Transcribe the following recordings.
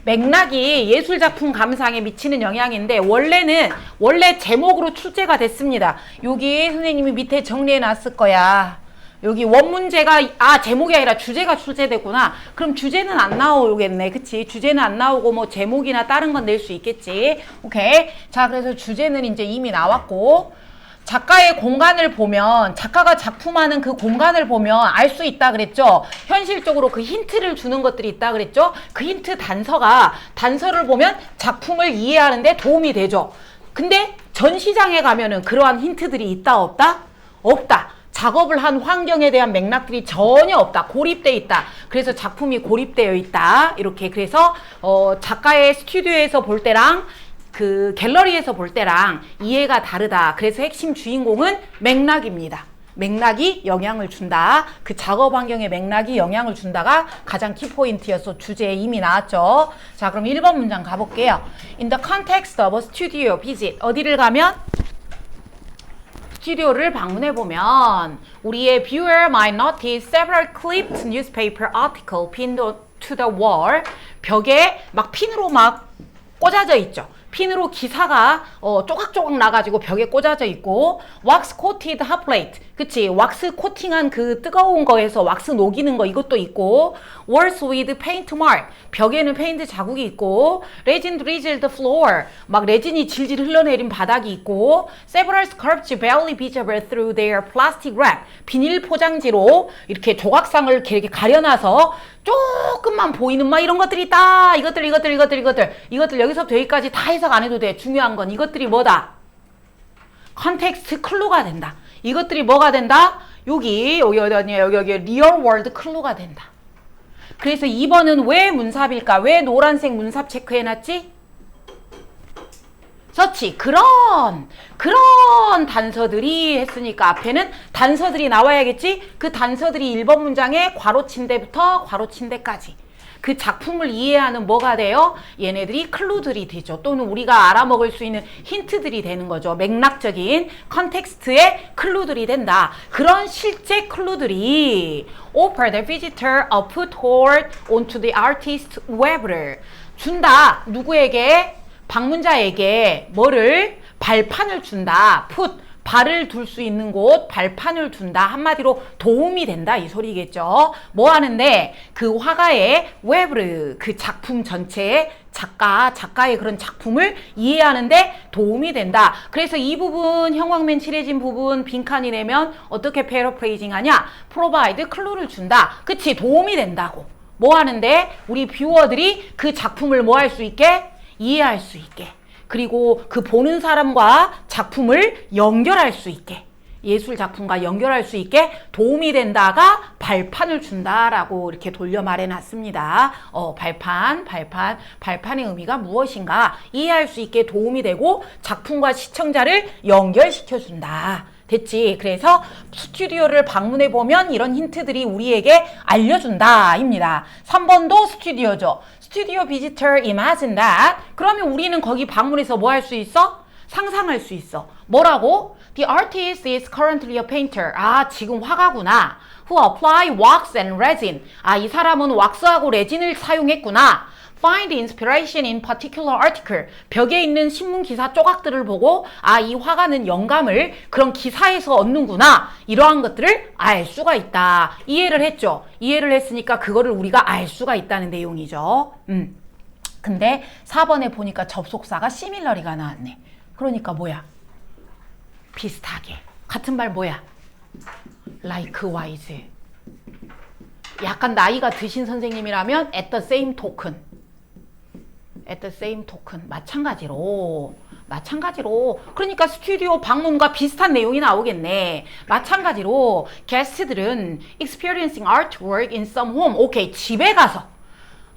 맥락이 예술작품 감상에 미치는 영향인데 원래 제목으로 출제가 됐습니다. 여기 선생님이 밑에 정리해 놨을 거야. 여기 원문제가 제목이 아니라 주제가 출제됐구나. 그럼 주제는 안 나오겠네. 그치? 주제는 안 나오고 뭐 제목이나 다른 건 낼 수 있겠지. 오케이. 자, 그래서 주제는 이제 이미 나왔고, 작가의 공간을 보면, 작가가 작품하는 그 공간을 보면 알 수 있다 그랬죠. 현실적으로 그 힌트를 주는 것들이 있다 그랬죠. 그 힌트 단서를 보면 작품을 이해하는 데 도움이 되죠. 근데 전시장에 가면은 그러한 힌트들이 있다 없다? 없다. 작업을 한 환경에 대한 맥락들이 전혀 없다. 고립돼 있다. 그래서 작품이 고립되어 있다. 이렇게. 그래서 작가의 스튜디오에서 볼 때랑 그 갤러리에서 볼 때랑 이해가 다르다. 그래서 핵심 주인공은 맥락입니다. 맥락이 영향을 준다. 그 작업 환경의 맥락이 영향을 준다가 가장 키포인트여서 주제에 이미 나왔죠. 자, 그럼 1번 문장 가볼게요. In the context of a studio visit. 어디를 가면? 스튜디오를 방문해보면 우리의 viewer might notice several clipped newspaper article pinned to the wall. 벽에 막 핀으로 막 꽂아져 있죠. 핀으로 기사가 조각조각 나가지고 벽에 꽂아져 있고, wax coated hot plate, 그치? 왁스 코팅한 그 뜨거운 거에서 왁스 녹이는 거 이것도 있고, walls with paint mark, 벽에는 페인트 자국이 있고, resin drizzled floor, 막 레진이 질질 흘러내린 바닥이 있고, several sculptures barely visible through their plastic wrap, 비닐 포장지로 이렇게 조각상을 이렇게 가려놔서 조금만 보이는 막 이런 것들이 있다. 이것들 여기서부터 여기까지 다 해석 안 해도 돼. 중요한 건 이것들이 뭐다? 컨텍스트 클루가 된다. 이것들이 뭐가 된다? 여기 리얼 월드 클루가 된다. 그래서 2번은 왜 문삽일까? 왜 노란색 문삽 체크해놨지? 서치. 그런 단서들이 했으니까 앞에는 단서들이 나와야겠지? 그 단서들이 1번 문장에 괄호친 데부터 괄호친 데까지. 그 작품을 이해하는 뭐가 돼요? 얘네들이 클루들이 되죠. 또는 우리가 알아먹을 수 있는 힌트들이 되는 거죠. 맥락적인 컨텍스트의 클루들이 된다. 그런 실제 클루들이 offer the visitor a foothold onto the artist's web를 준다. 누구에게? 방문자에게 뭐를? 발판을 준다. 발을 둘 수 있는 곳, 발판을 준다. 한마디로 도움이 된다. 이 소리겠죠. 뭐 하는데? 그 화가의 웨브르, 그 작품 전체의 작가의 그런 작품을 이해하는데 도움이 된다. 그래서 이 부분, 형광맨 칠해진 부분 빈칸이 내면 어떻게 패러프레이징 하냐? provide 클루를 준다. 그치? 도움이 된다고. 뭐 하는데? 우리 뷰어들이 그 작품을 뭐 할 수 있게? 이해할 수 있게. 그리고 그 보는 사람과 작품을 연결할 수 있게, 예술 작품과 연결할 수 있게 도움이 된다가 발판을 준다라고 이렇게 돌려 말해놨습니다. 발판의 의미가 무엇인가 이해할 수 있게 도움이 되고 작품과 시청자를 연결시켜준다. 됐지? 그래서 스튜디오를 방문해보면 이런 힌트들이 우리에게 알려준다 입니다. 3번도 스튜디오죠. 스튜디오 비지터 imagine that. 그러면 우리는 거기 방문해서 뭐 할 수 있어? 상상할 수 있어. 뭐라고? The artist is currently a painter. 지금 화가구나. Who apply wax and resin. 이 사람은 왁스하고 레진을 사용했구나. Find inspiration in particular article. 벽에 있는 신문 기사 조각들을 보고 이 화가는 영감을 그런 기사에서 얻는구나. 이러한 것들을 알 수가 있다. 이해를 했죠. 이해를 했으니까 그거를 우리가 알 수가 있다는 내용이죠. 근데 4번에 보니까 접속사가 similarly가 나왔네. 그러니까 뭐야? 비슷하게. 같은 말 뭐야? likewise. 약간 나이가 드신 선생님이라면 at the same token. at the same token. 마찬가지로. 그러니까 스튜디오 방문과 비슷한 내용이 나오겠네. 마찬가지로 게스트들은 experiencing artwork in some home. 오케이. 집에 가서.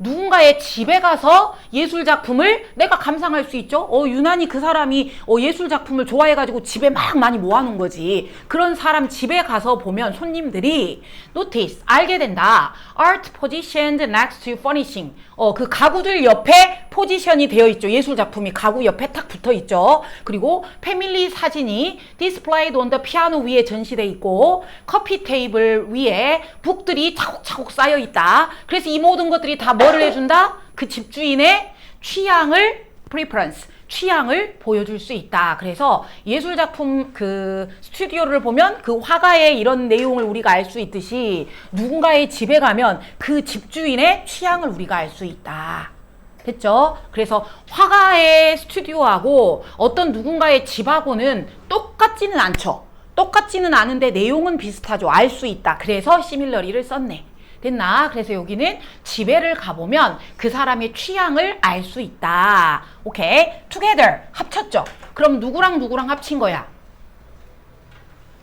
누군가의 집에 가서 예술 작품을 내가 감상할 수 있죠. 유난히 그 사람이 예술 작품을 좋아해가지고 집에 막 많이 모아놓은 거지. 그런 사람 집에 가서 보면 손님들이 notice, 알게 된다. Art positioned next to furnishing. 그 가구들 옆에 포지션이 되어 있죠. 예술 작품이 가구 옆에 탁 붙어 있죠. 그리고 패밀리 사진이 디스플레이드 온 더 피아노 위에 전시돼 있고 커피 테이블 위에 북들이 차곡차곡 쌓여 있다. 그래서 이 모든 것들이 다 뭐를 해준다? 그 집주인의 취향을 preference 취향을 보여줄 수 있다. 그래서 예술작품 그 스튜디오를 보면 그 화가의 이런 내용을 우리가 알 수 있듯이 누군가의 집에 가면 그 집주인의 취향을 우리가 알 수 있다. 됐죠? 그래서 화가의 스튜디오하고 어떤 누군가의 집하고는 똑같지는 않죠. 똑같지는 않은데 내용은 비슷하죠. 알 수 있다. 그래서 시밀러리를 썼네. 됐나? 그래서 여기는 집에를 가보면 그 사람의 취향을 알 수 있다. 오케이? together. 합쳤죠? 그럼 누구랑 누구랑 합친 거야?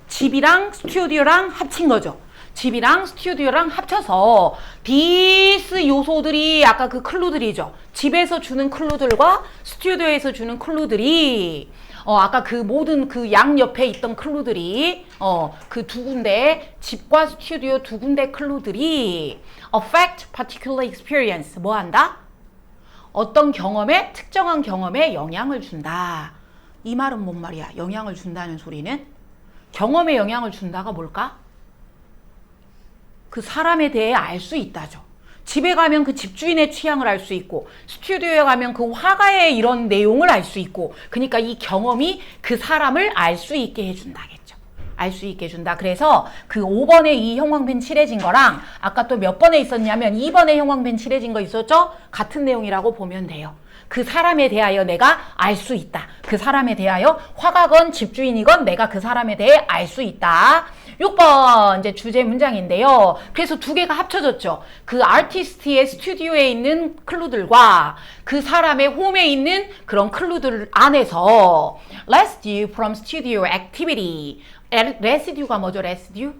집이랑 스튜디오랑 합친 거죠. 집이랑 스튜디오랑 합쳐서 these 요소들이 아까 그 클루들이죠. 집에서 주는 클루들과 스튜디오에서 주는 클루들이 아까 그 모든 그 양 옆에 있던 클루들이 그 두 군데 집과 스튜디오 두 군데 클루들이 affect particular experience 뭐 한다? 어떤 경험에 특정한 경험에 영향을 준다. 이 말은 뭔 말이야? 영향을 준다는 소리는 경험에 영향을 준다가 뭘까? 그 사람에 대해 알 수 있다죠. 집에 가면 그 집주인의 취향을 알 수 있고 스튜디오에 가면 그 화가의 이런 내용을 알 수 있고 그러니까 이 경험이 그 사람을 알 수 있게 해준다겠죠. 알 수 있게 해준다. 그래서 그 5번에 이 형광펜 칠해진 거랑 아까 또 몇 번에 있었냐면 2번에 형광펜 칠해진 거 있었죠? 같은 내용이라고 보면 돼요. 그 사람에 대하여 내가 알 수 있다. 그 사람에 대하여 화가건 집주인이건 내가 그 사람에 대해 알 수 있다. 6번 이제 주제 문장인데요. 그래서 두 개가 합쳐졌죠. 그 아티스트의 스튜디오에 있는 클루들과 그 사람의 홈에 있는 그런 클루들 안에서 residue from studio activity. residue가 뭐죠? residue?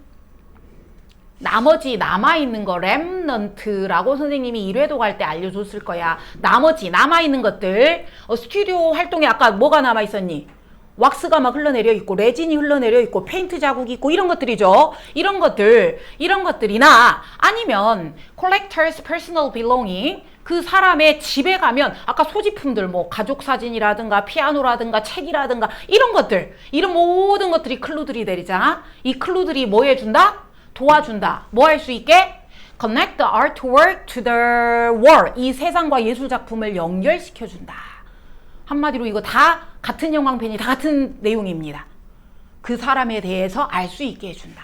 나머지 남아있는 거 렘넌트라고 선생님이 1회독 할 때 알려줬을 거야. 나머지 남아있는 것들 스튜디오 활동에 아까 뭐가 남아있었니? 왁스가 막 흘러내려 있고 레진이 흘러내려 있고 페인트 자국이 있고 이런 것들이죠. 이런 것들이나 아니면 collector's personal belonging 그 사람의 집에 가면 아까 소지품들 뭐 가족 사진이라든가 피아노라든가 책이라든가 이런 것들 이런 모든 것들이 클루들이 되잖아. 이 클루들이 뭐 해준다? 도와준다. 뭐 할 수 있게? Connect the artwork to the world. 이 세상과 예술 작품을 연결시켜준다. 한마디로 이거 다 같은 형광펜이 다 같은 내용입니다. 그 사람에 대해서 알 수 있게 해준다.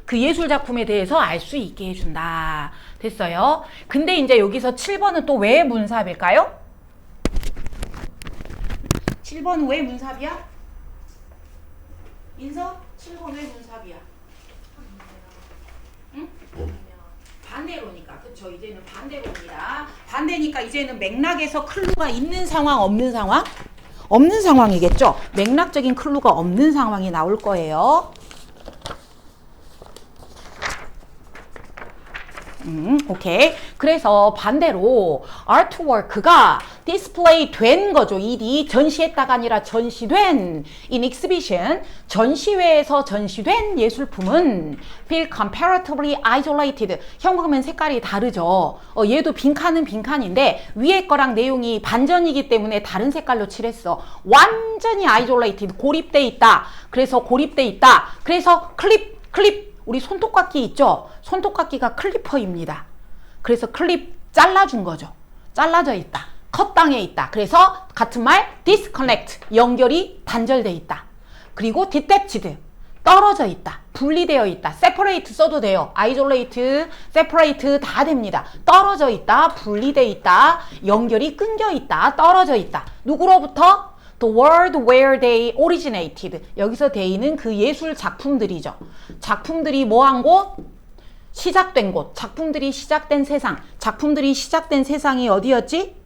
그 예술 작품에 대해서 알 수 있게 해준다. 됐어요? 근데 이제 여기서 7번은 또 왜 문삽일까요? 7번은 왜 문삽이야? 인서? 7번 왜 문삽이야? 응? 반대로니까. 그쵸? 이제는 반대로입니다. 반대니까 이제는 맥락에서 클루가 있는 상황, 없는 상황? 없는 상황이겠죠? 맥락적인 클루가 없는 상황이 나올 거예요. 오케이. 그래서 반대로 artwork가 디스플레이 된 거죠. 일이 전시했다가 아니라 전시된 in exhibition 전시회에서 전시된 예술품은 feel comparatively isolated 형광펜 색깔이 다르죠. 얘도 빈칸은 빈칸인데 위에 거랑 내용이 반전이기 때문에 다른 색깔로 칠했어. 완전히 isolated 고립돼 있다. 그래서 고립돼 있다. 그래서 클립 우리 손톱깎이 있죠? 손톱깎이가 클리퍼입니다. 그래서 클립 잘라준 거죠. 잘라져 있다. 컷당해 있다. 그래서 같은 말 disconnect 연결이 단절돼 있다. 그리고 detached 떨어져 있다. 분리되어 있다. separate 써도 돼요. isolate, separate 다 됩니다. 떨어져 있다. 분리돼 있다. 연결이 끊겨 있다. 떨어져 있다. 누구로부터? The world where they originated. 여기서 they는 그 예술 작품들이죠. 작품들이 뭐한 곳? 시작된 곳. 작품들이 시작된 세상. 작품들이 시작된 세상이 어디였지?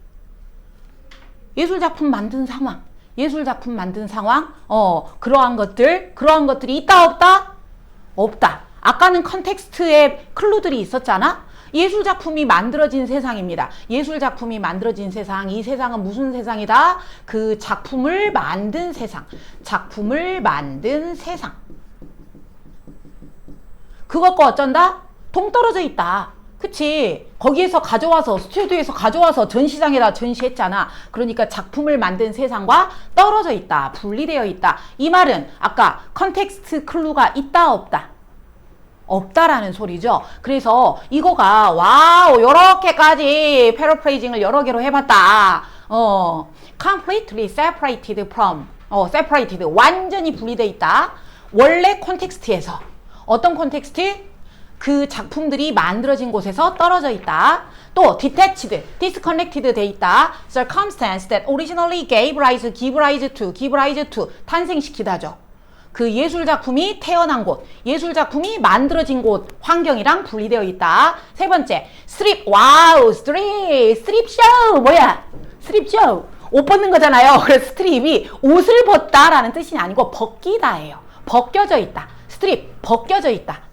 예술 작품 만든 상황. 예술 작품 만든 상황. 그러한 것들이 있다 없다? 없다. 아까는 컨텍스트에 클루들이 있었잖아. 예술 작품이 만들어진 세상입니다. 예술 작품이 만들어진 세상. 이 세상은 무슨 세상이다? 그 작품을 만든 세상. 작품을 만든 세상. 그것과 어쩐다? 동떨어져 있다. 그치? 거기에서 가져와서 스튜디오에서 가져와서 전시장에다 전시했잖아. 그러니까 작품을 만든 세상과 떨어져 있다. 분리되어 있다. 이 말은 아까 컨텍스트 클루가 있다 없다? 없다라는 소리죠. 그래서 이거가 와우 요렇게까지 패러프레이징을 여러 개로 해봤다. completely separated from separated 완전히 분리되어 있다. 원래 콘텍스트에서 어떤 콘텍스트? 그 작품들이 만들어진 곳에서 떨어져 있다. 또 detached, disconnected 돼 있다. circumstance that originally gave rise to 탄생시키다죠. 그 예술작품이 태어난 곳, 예술작품이 만들어진 곳, 환경이랑 분리되어 있다. 세 번째, strip, 와우, strip show, 뭐야? strip show, 옷 벗는 거잖아요. 그래서 strip이 옷을 벗다라는 뜻이 아니고 벗기다예요. 벗겨져 있다. strip, 벗겨져 있다.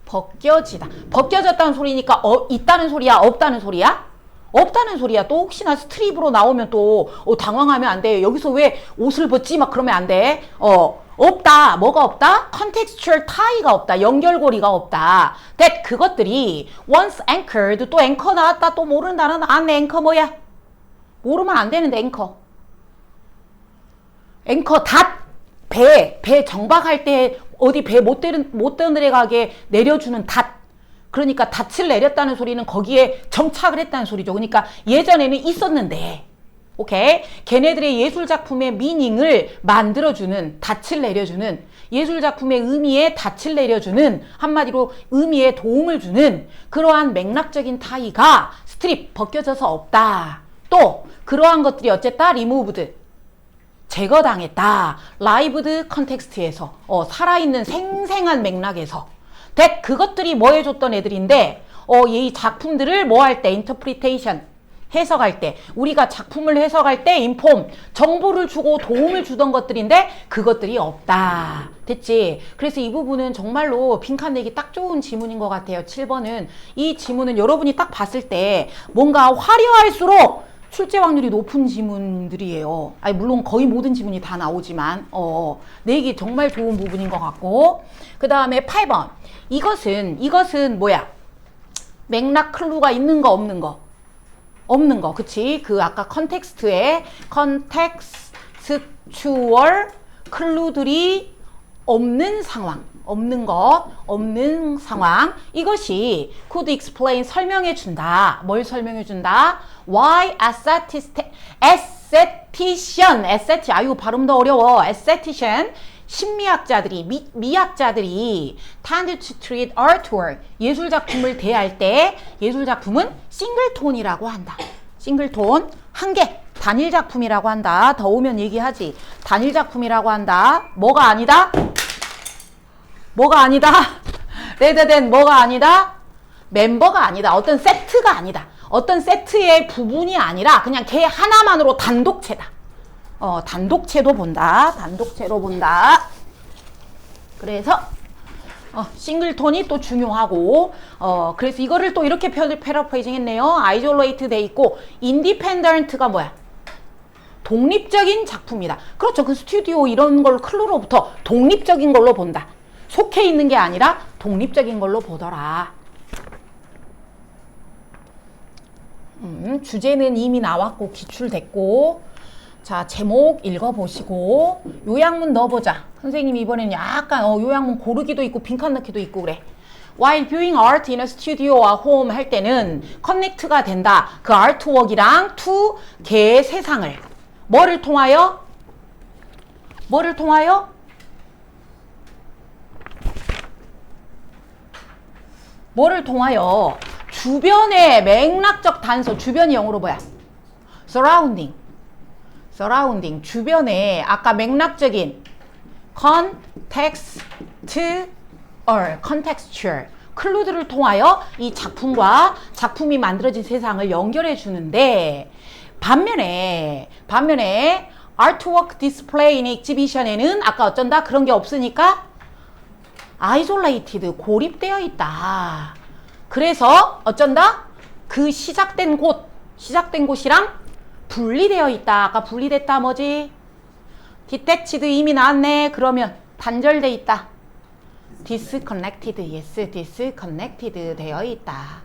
벗겨지다. 벗겨졌다는 소리니까 있다는 소리야? 없다는 소리야? 없다는 소리야. 또 혹시나 스트립으로 나오면 또 당황하면 안 돼. 여기서 왜 옷을 벗지? 막 그러면 안 돼. 없다. 뭐가 없다? contextual tie가 없다. 연결고리가 없다. that 그것들이 once anchored 또 앵커 나왔다. 또 모르는 단어 나왔네. 앵커 뭐야? 모르면 안 되는데 앵커. 앵커 배 정박할 때 어디 배 못 내려가게 내려주는 닷. 그러니까 닻을 내렸다는 소리는 거기에 정착을 했다는 소리죠. 그러니까 예전에는 있었는데, 오케이? 걔네들의 예술작품의 미닝을 만들어주는, 닻을 내려주는, 예술작품의 의미에 닻을 내려주는, 한마디로 의미에 도움을 주는 그러한 맥락적인 타이가 스트립, 벗겨져서 없다. 또 그러한 것들이 어쨌다? 리무브드, 제거당했다. 라이브드 컨텍스트에서, 살아있는 생생한 맥락에서. 그것들이 뭐 해줬던 애들인데, 이 작품들을 뭐 할 때, 인터프리테이션, 해석할 때, 우리가 작품을 해석할 때, 인폼, 정보를 주고 도움을 주던 것들인데, 그것들이 없다. 됐지? 그래서 이 부분은 정말로 빈칸 내기 딱 좋은 지문인 것 같아요. 7번은. 이 지문은 여러분이 딱 봤을 때, 뭔가 화려할수록 출제 확률이 높은 지문들이에요. 아니, 물론 거의 모든 지문이 다 나오지만, 내기 정말 좋은 부분인 것 같고. 그 다음에 8번. 이것은 뭐야? 맥락 클루가 있는 거, 없는 거? 없는 거. 그치? 그 아까 컨텍스트에 컨텍스튜얼 클루들이 없는 상황. 없는 것, 없는 상황. 이것이 could explain 설명해 준다. 뭘 설명해 준다? Why aesthetician, 아유 발음도 어려워. aesthetician, 심미학자들이, 미학자들이 tend to treat artwork, 예술작품을 대할 때 예술작품은 싱글톤이라고 한다. 싱글톤, 한 개, 단일작품이라고 한다. 더 오면 얘기하지. 단일작품이라고 한다. 뭐가 아니다? 뭐가 아니다? 레드된 뭐가 아니다? 멤버가 아니다. 어떤 세트가 아니다. 어떤 세트의 부분이 아니라 그냥 걔 하나만으로 단독체다. 단독체도 본다. 단독체로 본다. 그래서 싱글톤이 또 중요하고 그래서 이거를 또 이렇게 패러프레이징 했네요. 아이솔레이트 돼 있고 인디펜던트가 뭐야? 독립적인 작품이다. 그렇죠. 그 스튜디오 이런 걸 클루로부터 독립적인 걸로 본다. 속해 있는 게 아니라 독립적인 걸로 보더라. 주제는 이미 나왔고 기출됐고, 자 제목 읽어보시고 요약문 넣어보자. 선생님 이번에는 약간 요약문 고르기도 있고 빈칸 넣기도 있고 그래. While viewing art in a studio or home 할 때는 커넥트가 된다. 그 아트웍이랑 투 개의 세상을 뭐를 통하여? 뭐를 통하여? 뭐를 통하여? 주변의 맥락적 단서, 주변이 영어로 뭐야? surrounding, 주변에 아까 맥락적인 contextual 클루들을 통하여 이 작품과 작품이 만들어진 세상을 연결해 주는데, 반면에 artwork display in exhibition에는 아까 어쩐다? 그런 게 없으니까 isolated, 고립되어 있다. 그래서 어쩐다? 그 시작된 곳이랑 분리되어 있다. 아까 분리됐다 뭐지? detached 이미 나왔네. 그러면 단절돼 있다. disconnected. yes, disconnected 되어 있다.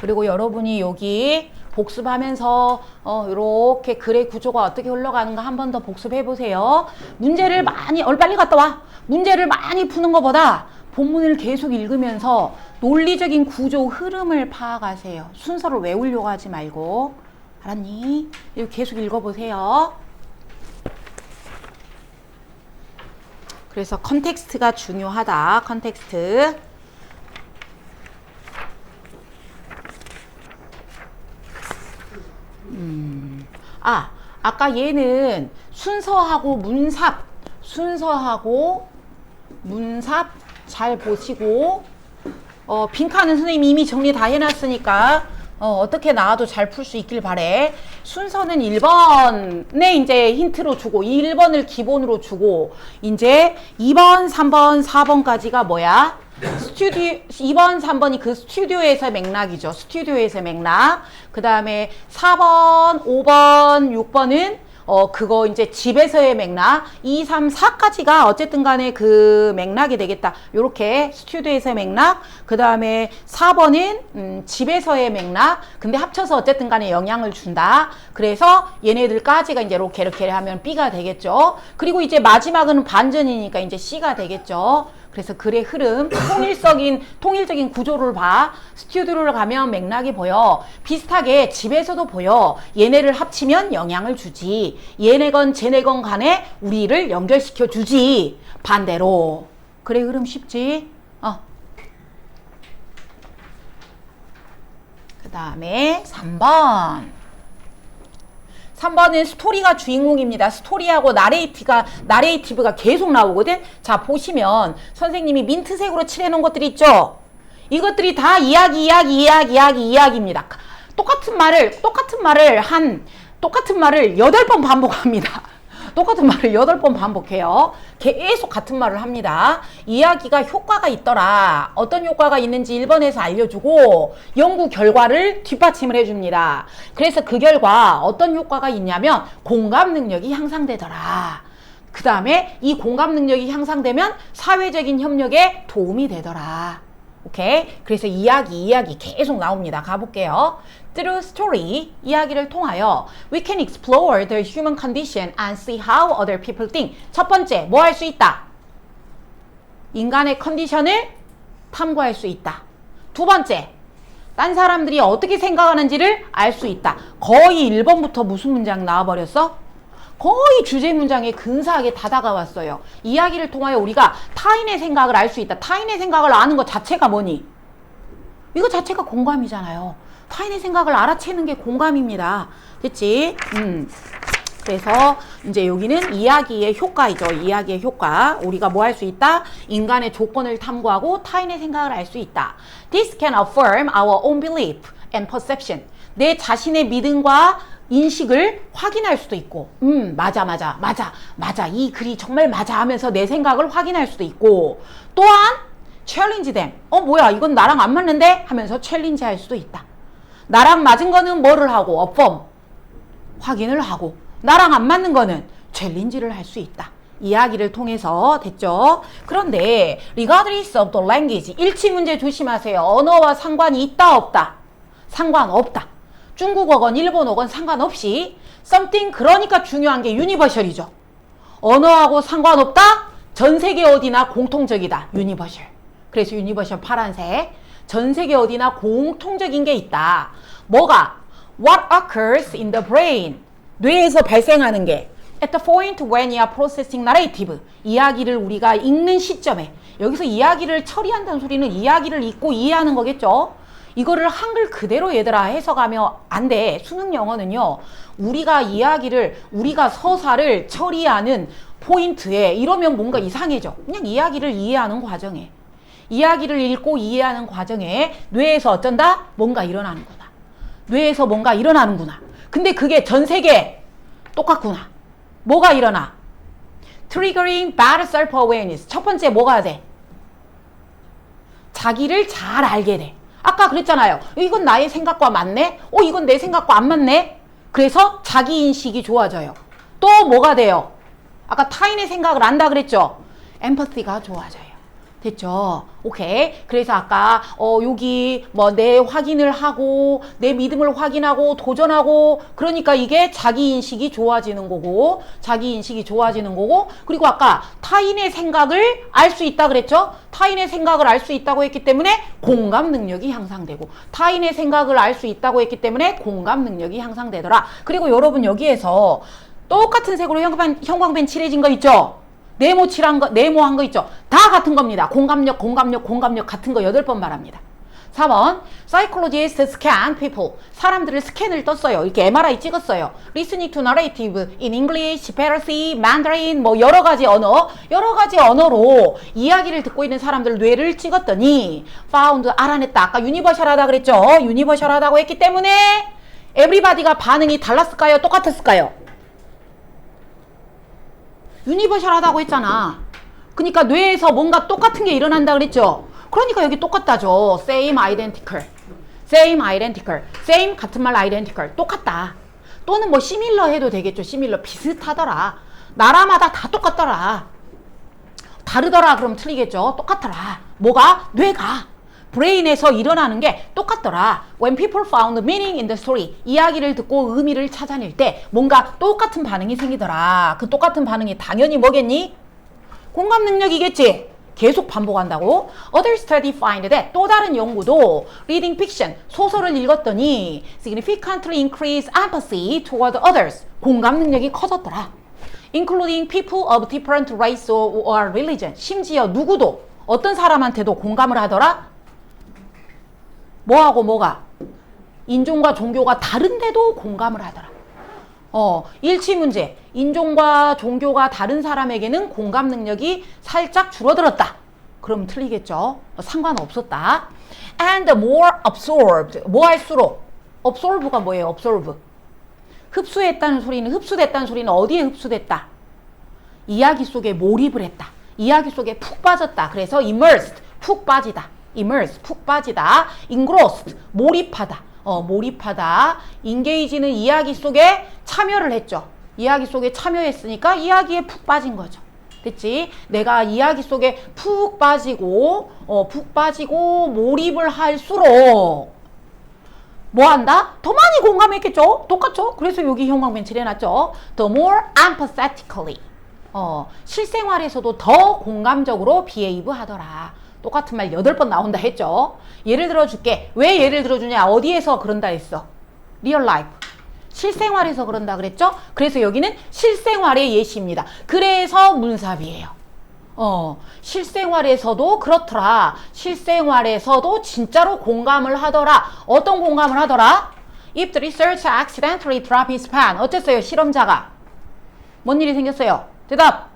그리고 여러분이 여기 복습하면서 이렇게 글의 구조가 어떻게 흘러가는가 한 번 더 복습해 보세요. 문제를 많이 빨리 갔다 와. 문제를 많이 푸는 것보다 본문을 계속 읽으면서 논리적인 구조 흐름을 파악하세요. 순서를 외우려고 하지 말고. 알았니? 이거 계속 읽어보세요. 그래서 컨텍스트가 중요하다. 컨텍스트. 아까 얘는 순서하고 문삽 잘 보시고 빈칸은 선생님이 이미 정리 다 해놨으니까 어떻게 나와도 잘 풀 수 있길 바래. 순서는 1번에 이제 힌트로 주고 1번을 기본으로 주고 이제 2번, 3번, 4번까지가 뭐야? 2번, 3번이 그 스튜디오에서의 맥락이죠. 스튜디오에서의 맥락. 그 다음에 4번, 5번, 6번은 그거 이제 집에서의 맥락. 2, 3, 4까지가 어쨌든 간에 그 맥락이 되겠다. 요렇게 스튜디오에서의 맥락. 그 다음에 4번은 집에서의 맥락. 근데 합쳐서 어쨌든 간에 영향을 준다. 그래서 얘네들까지가 이제 이렇게 하면 B가 되겠죠. 그리고 이제 마지막은 반전이니까 이제 C가 되겠죠. 그래서 글의 흐름, 통일적인 구조를 봐. 스튜디오를 가면 맥락이 보여. 비슷하게 집에서도 보여. 얘네를 합치면 영향을 주지. 얘네건 쟤네건 간에 우리를 연결시켜 주지. 반대로. 글의 흐름 쉽지? 그 다음에 3번. 3번은 스토리가 주인공입니다. 스토리하고 나레이티브가 계속 나오거든. 자, 보시면 선생님이 민트색으로 칠해놓은 것들이 있죠. 이것들이 다 이야기입니다. 똑같은 말을 8번 반복합니다. 똑같은 말을 8번 반복해요. 계속 같은 말을 합니다. 이야기가 효과가 있더라. 어떤 효과가 있는지 1번에서 알려주고 연구 결과를 뒷받침을 해줍니다. 그래서 그 결과 어떤 효과가 있냐면 공감 능력이 향상되더라. 그 다음에 이 공감 능력이 향상되면 사회적인 협력에 도움이 되더라. 오케이? 그래서 이야기 계속 나옵니다. 가볼게요. Through story, 이야기를 통하여 we can explore the human condition and see how other people think. 첫 번째, 뭐 할 수 있다? 인간의 컨디션을 탐구할 수 있다. 두 번째, 딴 사람들이 어떻게 생각하는지를 알 수 있다. 거의 1번부터 무슨 문장 나와버렸어? 거의 주제 문장에 근사하게 다 다가왔어요. 이야기를 통하여 우리가 타인의 생각을 알 수 있다. 타인의 생각을 아는 것 자체가 뭐니? 이거 자체가 공감이잖아요. 타인의 생각을 알아채는 게 공감입니다. 됐지? 그래서 이제 여기는 이야기의 효과이죠. 이야기의 효과. 우리가 뭐 할 수 있다? 인간의 조건을 탐구하고 타인의 생각을 알 수 있다. This can affirm our own belief and perception. 내 자신의 믿음과 인식을 확인할 수도 있고 맞아 이 글이 정말 맞아 하면서 내 생각을 확인할 수도 있고 또한 challenge them. 뭐야 이건 나랑 안 맞는데? 하면서 챌린지 할 수도 있다. 나랑 맞은 거는 뭐를 하고 affirm 확인을 하고 나랑 안 맞는 거는 챌린지를 할 수 있다. 이야기를 통해서 됐죠. 그런데 regardless of the language 일치 문제 조심하세요. 언어와 상관이 있다 없다? 상관없다. 중국어건 일본어건 상관없이 something 그러니까 중요한 게 유니버셜이죠. 언어하고 상관없다? 전 세계 어디나 공통적이다. 유니버셜. 그래서 유니버셜 파란색. 전 세계 어디나 공통적인 게 있다. 뭐가? What occurs in the brain? 뇌에서 발생하는 게 at the point when you are processing narrative. 이야기를 우리가 읽는 시점에. 여기서 이야기를 처리한다는 소리는 이야기를 읽고 이해하는 거겠죠. 이거를 한글 그대로 얘들아 해석하면 안 돼. 수능 영어는요. 우리가 서사를 처리하는 포인트에 이러면 뭔가 이상해져. 그냥 이야기를 이해하는 과정에. 이야기를 읽고 이해하는 과정에 뇌에서 어쩐다? 뭔가 일어나는 거다. 뇌에서 뭔가 일어나는구나. 근데 그게 전 세계 똑같구나. 뭐가 일어나? Triggering bad self-awareness. 첫 번째 뭐가 돼? 자기를 잘 알게 돼. 아까 그랬잖아요. 이건 나의 생각과 맞네? 이건 내 생각과 안 맞네? 그래서 자기인식이 좋아져요. 또 뭐가 돼요? 아까 타인의 생각을 안다 그랬죠? empathy가 좋아져요. 됐죠? 오케이. 그래서 아까 여기 뭐 내 확인을 하고 내 믿음을 확인하고 도전하고 그러니까 이게 자기 인식이 좋아지는 거고 자기 인식이 좋아지는 거고 그리고 아까 타인의 생각을 알 수 있다 그랬죠? 타인의 생각을 알 수 있다고 했기 때문에 공감 능력이 향상되고 타인의 생각을 알 수 있다고 했기 때문에 공감 능력이 향상되더라. 그리고 여러분 여기에서 똑같은 색으로 형광펜 칠해진 거 있죠? 네모한 거 있죠? 다 같은 겁니다. 공감력 같은 거 8번 말합니다. 4번, psychologists scan people. 사람들을 스캔을 떴어요. 이렇게 MRI 찍었어요. listening to narrative in English, Persian, Mandarin, 뭐 여러 가지 언어로 이야기를 듣고 있는 사람들 뇌를 찍었더니 found, 알아냈다. 아까 유니버셜하다 그랬죠? 유니버셜하다고 했기 때문에 everybody가 반응이 달랐을까요? 똑같았을까요? 유니버셜하다고 했잖아. 그러니까 뇌에서 뭔가 똑같은 게 일어난다 그랬죠. 그러니까 여기 똑같다죠. same, identical. same 같은 말 identical. 똑같다. 또는 뭐 similar 해도 되겠죠. similar 비슷하더라. 나라마다 다 똑같더라. 다르더라 그럼 틀리겠죠. 똑같더라. 뭐가? 뇌가. 브레인에서 일어나는 게 똑같더라. When people found meaning in the story. 이야기를 듣고 의미를 찾아낼 때 뭔가 똑같은 반응이 생기더라. 그 똑같은 반응이 당연히 뭐겠니? 공감 능력이겠지. 계속 반복한다고. Other study find that 또 다른 연구도 reading fiction, 소설을 읽었더니 significantly increase empathy toward others. 공감 능력이 커졌더라. Including people of different race or religion. 심지어 누구도 어떤 사람한테도 공감을 하더라. 뭐하고 뭐가? 인종과 종교가 다른데도 공감을 하더라. 일치 문제. 인종과 종교가 다른 사람에게는 공감 능력이 살짝 줄어들었다. 그럼 틀리겠죠? 상관없었다. And more absorbed. 뭐 할수록? absorbe가 뭐예요? absorb. 흡수됐다는 소리는 어디에 흡수됐다? 이야기 속에 몰입을 했다. 이야기 속에 푹 빠졌다. 그래서 immersed. 푹 빠지다. immerse, 푹 빠지다. engrossed, 몰입하다. 몰입하다. engage는 이야기 속에 참여를 했죠. 이야기 속에 참여했으니까 이야기에 푹 빠진 거죠. 됐지? 내가 이야기 속에 푹 빠지고 몰입을 할수록 뭐 한다? 더 많이 공감했겠죠? 똑같죠? 그래서 여기 형광펜 칠해놨죠. The more empathetically. 실생활에서도 더 공감적으로 behave 하더라. 똑같은 말 8번 나온다 했죠. 예를 들어줄게. 왜 예를 들어주냐? 어디에서 그런다 했어? real life. 실생활에서 그런다 그랬죠? 그래서 여기는 실생활의 예시입니다. 그래서 문사비예요. 실생활에서도 그렇더라. 실생활에서도 진짜로 공감을 하더라. 어떤 공감을 하더라? If the researcher accidentally dropped his pen. 어땠어요? 실험자가. 뭔 일이 생겼어요? 대답.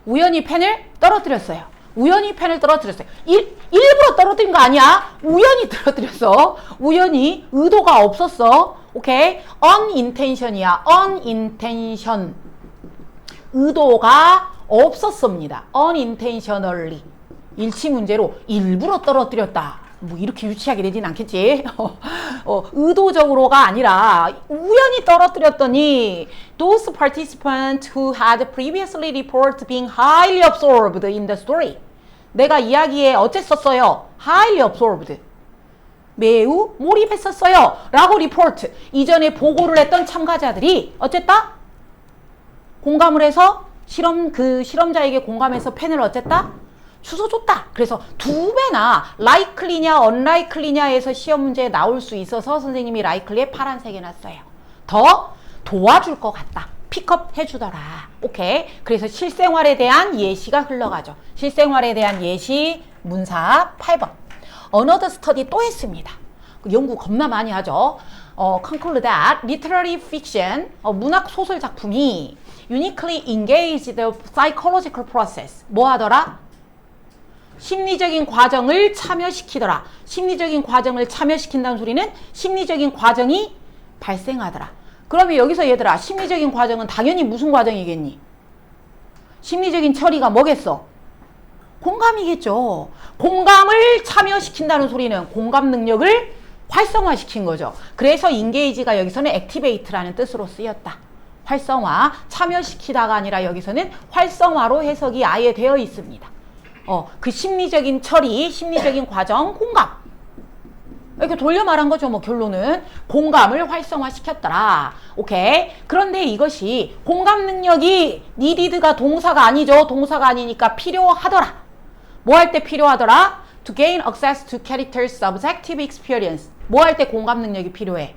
우연히 펜을 떨어뜨렸어요. 일부러 떨어뜨린 거 아니야. 우연히 떨어뜨렸어. 우연히. 의도가 없었어. 오케이? unintention이야. unintention. 의도가 없었습니다. unintentionally. 일치 문제로 일부러 떨어뜨렸다. 뭐 이렇게 유치하게 되진 않겠지. 의도적으로가 아니라 우연히 떨어뜨렸더니 those participants who had previously reported being highly absorbed in the story. 내가 이야기에 어쨌었어요? highly absorbed. 매우 몰입했었어요. 라고 리포트. 이전에 보고를 했던 참가자들이 어쨌다? 공감을 해서 실험자에게 공감해서 펜을 어쨌다? 주워줬다. 그래서 2배나 likely냐 unlikely냐에서 시험 문제에 나올 수 있어서 선생님이 likely에 파란색 해놨어요. 더 도와줄 것 같다. 픽업 해주더라. 오케이. 그래서 실생활에 대한 예시가 흘러가죠. 실생활에 대한 예시 문사 8번. Another study 또 했습니다. 연구 겁나 많이 하죠. conclude that literary fiction, 문학 소설 작품이 uniquely engage the psychological process. 뭐 하더라? 심리적인 과정을 참여시키더라. 심리적인 과정을 참여시킨다는 소리는 심리적인 과정이 발생하더라. 그러면 여기서 얘들아, 심리적인 과정은 당연히 무슨 과정이겠니? 심리적인 처리가 뭐겠어? 공감이겠죠. 공감을 참여시킨다는 소리는 공감 능력을 활성화시킨 거죠. 그래서 engage가 여기서는 activate라는 뜻으로 쓰였다. 활성화, 참여시키다가 아니라 여기서는 활성화로 해석이 아예 되어 있습니다. 그 심리적인 처리, 심리적인 과정, 공감. 이렇게 돌려 말한 거죠. 뭐 결론은 공감을 활성화시켰더라. 오케이. 그런데 이것이 공감 능력이 needed가 동사가 아니죠. 동사가 아니니까 필요하더라. 뭐 할 때 필요하더라? To gain access to character's subjective experience. 뭐 할 때 공감 능력이 필요해?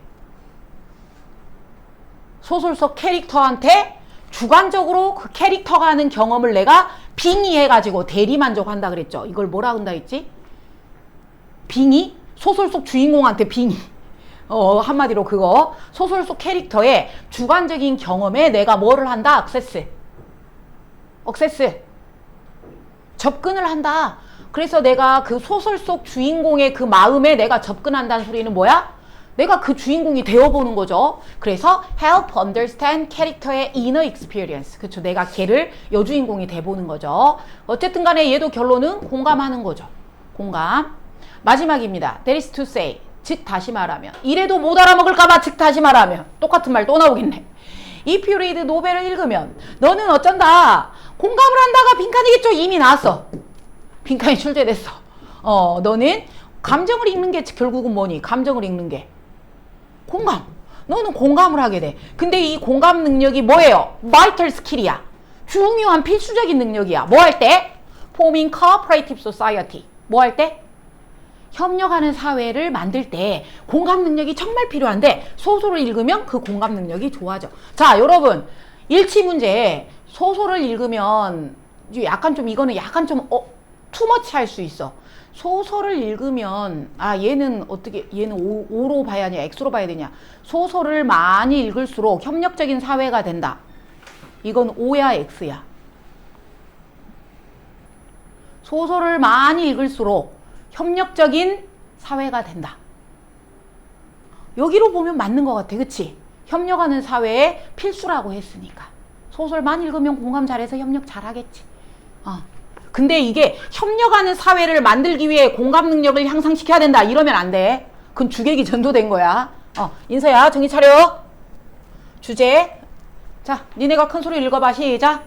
소설 속 캐릭터한테 주관적으로 그 캐릭터가 하는 경험을 내가 빙의해가지고 대리만족한다 그랬죠. 이걸 뭐라 한다 했지? 빙의? 소설 속 주인공한테 빙의. 한마디로 그거. 소설 속 캐릭터의 주관적인 경험에 내가 뭐를 한다? 액세스. 접근을 한다. 그래서 내가 그 소설 속 주인공의 그 마음에 내가 접근한다는 소리는 뭐야? 내가 그 주인공이 되어보는 거죠. 그래서 help understand 캐릭터의 inner experience. 그렇죠. 내가 걔를 여주인공이 돼보는 거죠. 어쨌든 간에 얘도 결론은 공감하는 거죠. 공감. 마지막입니다. That is to say. 즉 다시 말하면. 이래도 못 알아먹을까봐 즉 다시 말하면. 똑같은 말 또 나오겠네. If you read 노벨을 읽으면 너는 어쩐다. 공감을 한다가 빈칸이겠죠. 이미 나왔어. 빈칸이 출제됐어. 너는 감정을 읽는 게 결국은 뭐니? 감정을 읽는 게. 공감. 너는 공감을 하게 돼. 근데 이 공감 능력이 뭐예요? vital skill이야. 중요한 필수적인 능력이야. 뭐 할 때? forming cooperative society. 뭐 할 때? 협력하는 사회를 만들 때 공감 능력이 정말 필요한데 소설을 읽으면 그 공감 능력이 좋아져. 자, 여러분. 일치 문제 소설을 읽으면 약간 좀 이거는 약간 좀 투머치 할 수 있어. 소설을 읽으면 얘는 어떻게 얘는 O로 봐야 하냐 X로 봐야 되냐. 소설을 많이 읽을수록 협력적인 사회가 된다. 이건 O야 X야. 소설을 많이 읽을수록 협력적인 사회가 된다. 여기로 보면 맞는 것 같아. 그치? 협력하는 사회의 필수라고 했으니까. 소설만 읽으면 공감 잘해서 협력 잘하겠지. 근데 이게 협력하는 사회를 만들기 위해 공감 능력을 향상시켜야 된다. 이러면 안 돼. 그건 주객이 전도된 거야. 인서야 정신 차려. 주제. 자, 니네가 큰 소리 읽어봐. 시작.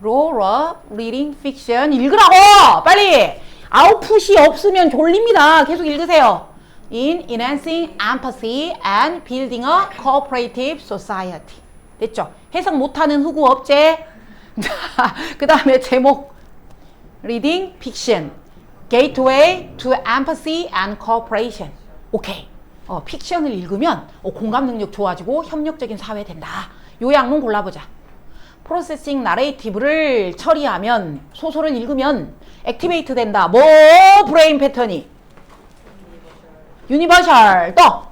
Roll up reading fiction. 읽으라고! 빨리! 아웃풋이 없으면 졸립니다. 계속 읽으세요. In enhancing empathy and building a cooperative society. 됐죠? 해석 못하는 흑우 업체. 그 다음에 제목 Reading Fiction Gateway to Empathy and Cooperation. 오케이. 픽션을 읽으면 공감 능력 좋아지고 협력적인 사회 된다. 요약문 골라보자. 프로세싱 나레이티브를 처리하면 소설을 읽으면 액티베이트 된다. 뭐 브레인 패턴이? 유니버셜. 또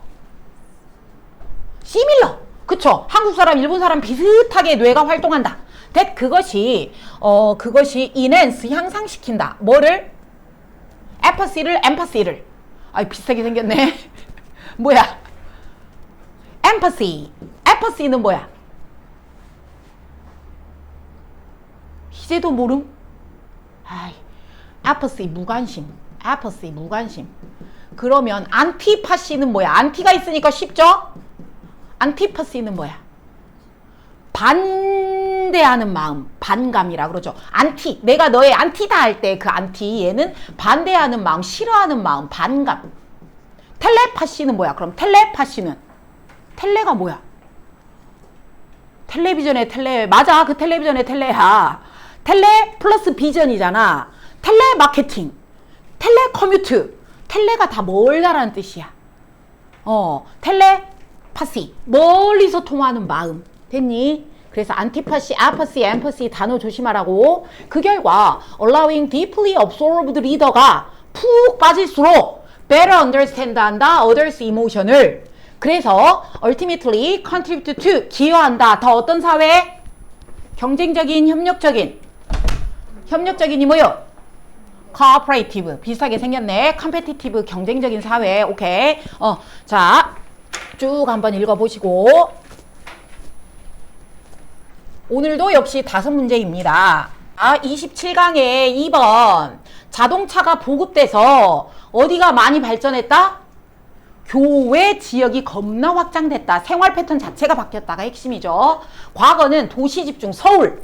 시밀러. 그쵸? 한국 사람, 일본 사람 비슷하게 뇌가 활동한다. 그것이 enhance 향상시킨다. 뭐를? empathy를. 비슷하게 생겼네. 뭐야? empathy는 뭐야? 이제도 모름? apathy 무관심. 그러면 antipathy는 뭐야? 안티가 있으니까 쉽죠? antipathy는 뭐야? 반대하는 마음, 반감이라 그러죠. 안티, 내가 너의 안티다 할 때 그 안티, 얘는 반대하는 마음, 싫어하는 마음, 반감. 텔레파시는 뭐야? 그럼 텔레파시는 텔레가 뭐야? 텔레비전의 텔레, 맞아. 그 텔레비전의 텔레야. 텔레 플러스 비전이잖아. 텔레마케팅, 텔레커뮤트. 텔레가 다 멀다라는 뜻이야. 텔레파시, 멀리서 통하는 마음. 됐니? 그래서 안티파시, 아파시, 엠퍼시 단어 조심하라고. 그 결과 allowing deeply absorbed reader가 푹 빠질수록 better understand 한다 others emotion을. 그래서 ultimately contribute to 기여한다. 더 어떤 사회? 경쟁적인, 협력적인이 뭐요? cooperative. 비슷하게 생겼네. competitive 경쟁적인 사회. 오케이. 자, 쭉 한번 읽어보시고. 오늘도 역시 5문제입니다. 27강에 2번 자동차가 보급돼서 어디가 많이 발전했다? 교외 지역이 겁나 확장됐다. 생활 패턴 자체가 바뀌었다가 핵심이죠. 과거는 도시 집중 서울.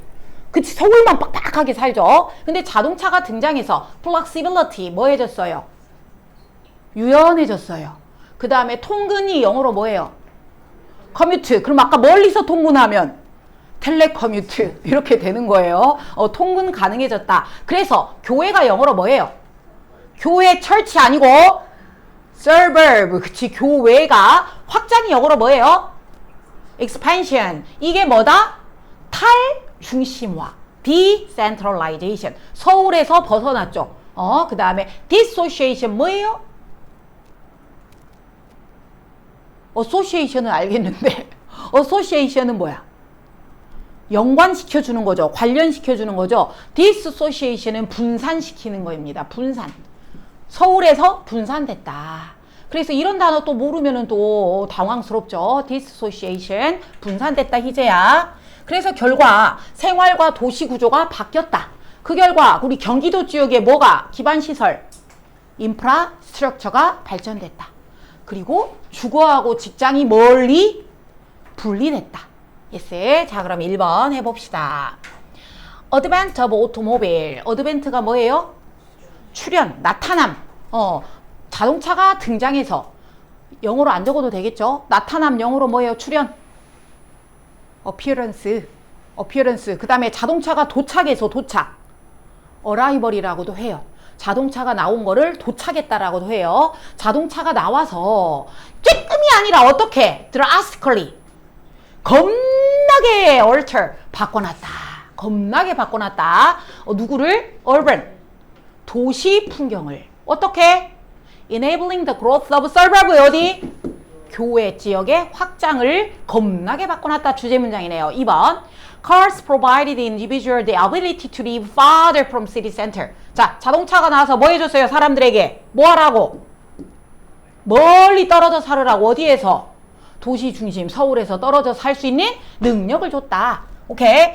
그치, 서울만 빡빡하게 살죠. 근데 자동차가 등장해서 flexibility 뭐 해졌어요? 유연해졌어요. 그 다음에 통근이 영어로 뭐예요? 커뮤트. 그럼 아까 멀리서 통근하면 텔레커뮤트 이렇게 되는 거예요. 통근 가능해졌다. 그래서 교회가 영어로 뭐예요? 교회 철치 아니고 suburb. 그치, 교회가 확장이 영어로 뭐예요? expansion. 이게 뭐다? 탈중심화. decentralization. 서울에서 벗어났죠. 그 다음에 dissociation 뭐예요? association은 알겠는데 association은 뭐야? 연관시켜주는 거죠. 관련시켜주는 거죠. dissociation은 분산시키는 거입니다. 분산. 서울에서 분산됐다. 그래서 이런 단어 또 모르면은 또 당황스럽죠. dissociation. 분산됐다, 희재야. 그래서 결과 생활과 도시 구조가 바뀌었다. 그 결과 우리 경기도 지역에 뭐가? 기반시설, 인프라스트럭처가 발전됐다. 그리고 주거하고 직장이 멀리 분리됐다. 예스. 자, 그럼 1번 해봅시다. Advent of automobile. Advent가 뭐예요? 출현, 나타남. 자동차가 등장해서 영어로 안 적어도 되겠죠? 나타남 영어로 뭐예요? 출현. appearance. 그 다음에 자동차가 도착해서 도착. arrival이라고도 해요. 자동차가 나온 거를 도착했다라고도 해요. 자동차가 나와서 조금이 아니라 어떻게? drastically. 겁나게 alter. 바꿔놨다. 겁나게 바꿔놨다. 누구를? urban. 도시 풍경을. 어떻게? enabling the growth of suburb. 어디? 교외 지역의 확장을 겁나게 바꿔놨다. 주제 문장이네요. 2번. Cars provided individual the ability to live farther from city center. 자, 자동차가 나와서 뭐 해줬어요? 사람들에게. 뭐 하라고? 멀리 떨어져 살으라고. 어디에서? 도시 중심, 서울에서 떨어져 살 수 있는 능력을 줬다. 오케이.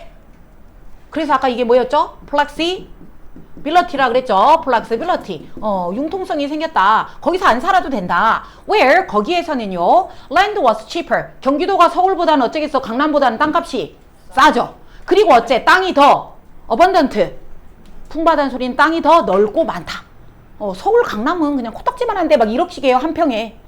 그래서 아까 이게 뭐였죠? flexibility라 그랬죠? flexibility. 융통성이 생겼다. 거기서 안 살아도 된다. Where? 거기에서는요. Land was cheaper. 경기도가 서울보다는 어쩌겠어? 강남보다는 땅값이 싸죠. 그리고 어째? 땅이 더 abundant. 풍부하다는 소리는 땅이 더 넓고 많다. 서울 강남은 그냥 코딱지만 한데 막 1억씩이에요. 한 평에.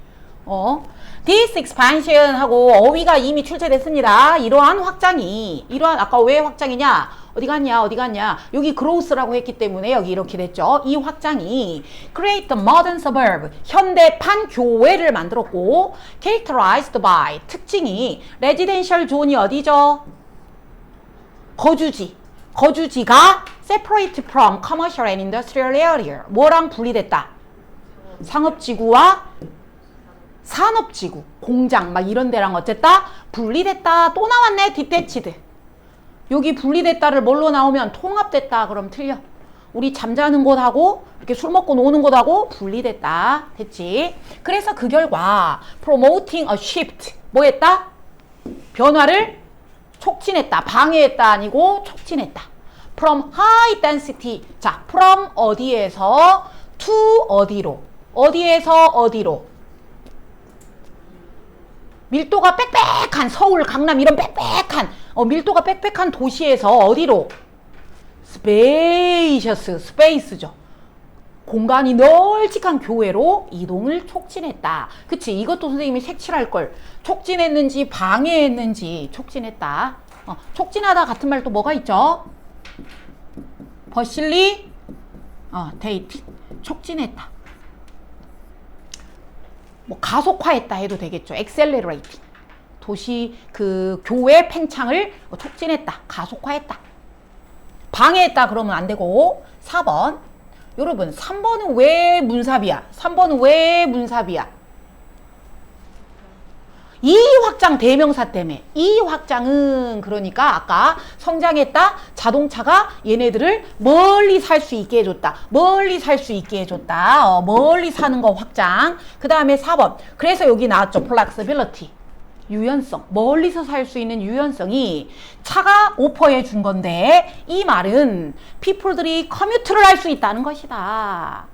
This expansion 하고 어휘가 이미 출제됐습니다. 이러한 확장이, 아까 왜 확장이냐? 어디 갔냐? 여기 growth라고 했기 때문에 여기 이렇게 됐죠. 이 확장이 create the modern suburb, 현대판 교외를 만들었고, characterized by, 특징이 residential zone이 어디죠? 거주지가 separate from commercial and industrial area. 뭐랑 분리됐다? 상업지구와 산업지구, 공장 막 이런 데랑 어쨌다? 분리됐다. 또 나왔네. detached. 여기 분리됐다를 뭘로 나오면 통합됐다. 그럼 틀려. 우리 잠자는 곳하고 이렇게 술 먹고 노는 곳하고 분리됐다. 됐지? 그래서 그 결과 promoting a shift. 뭐 했다? 변화를 촉진했다. 방해했다 아니고 촉진했다. From high density. 자, from 어디에서 to 어디로. 어디에서 어디로. 밀도가 빽빽한 서울, 강남 이런 빽빽한 밀도가 빽빽한 도시에서 어디로? 스페이스죠. 공간이 널찍한 교외로 이동을 촉진했다. 그치? 이것도 선생님이 색칠할 걸. 촉진했는지 방해했는지 촉진했다. 촉진하다 같은 말 또 뭐가 있죠? facilitate. 촉진했다. 뭐 가속화했다 해도 되겠죠. accelerate. 도시 그 교외 팽창을 촉진했다. 가속화했다. 방해했다 그러면 안 되고. 4번. 여러분 3번은 왜 문사비야? 3번은 왜 문사비야? 이 확장 대명사 때문에. 이 확장은 그러니까 아까 성장했다. 자동차가 얘네들을 멀리 살 수 있게 해줬다. 멀리 살 수 있게 해줬다. 멀리 사는 거 확장. 그 다음에 4번. 그래서 여기 나왔죠. flexibility. 유연성. 멀리서 살 수 있는 유연성이 차가 오퍼해 준 건데 이 말은 people들이 커뮤트를 할 수 있다는 것이다.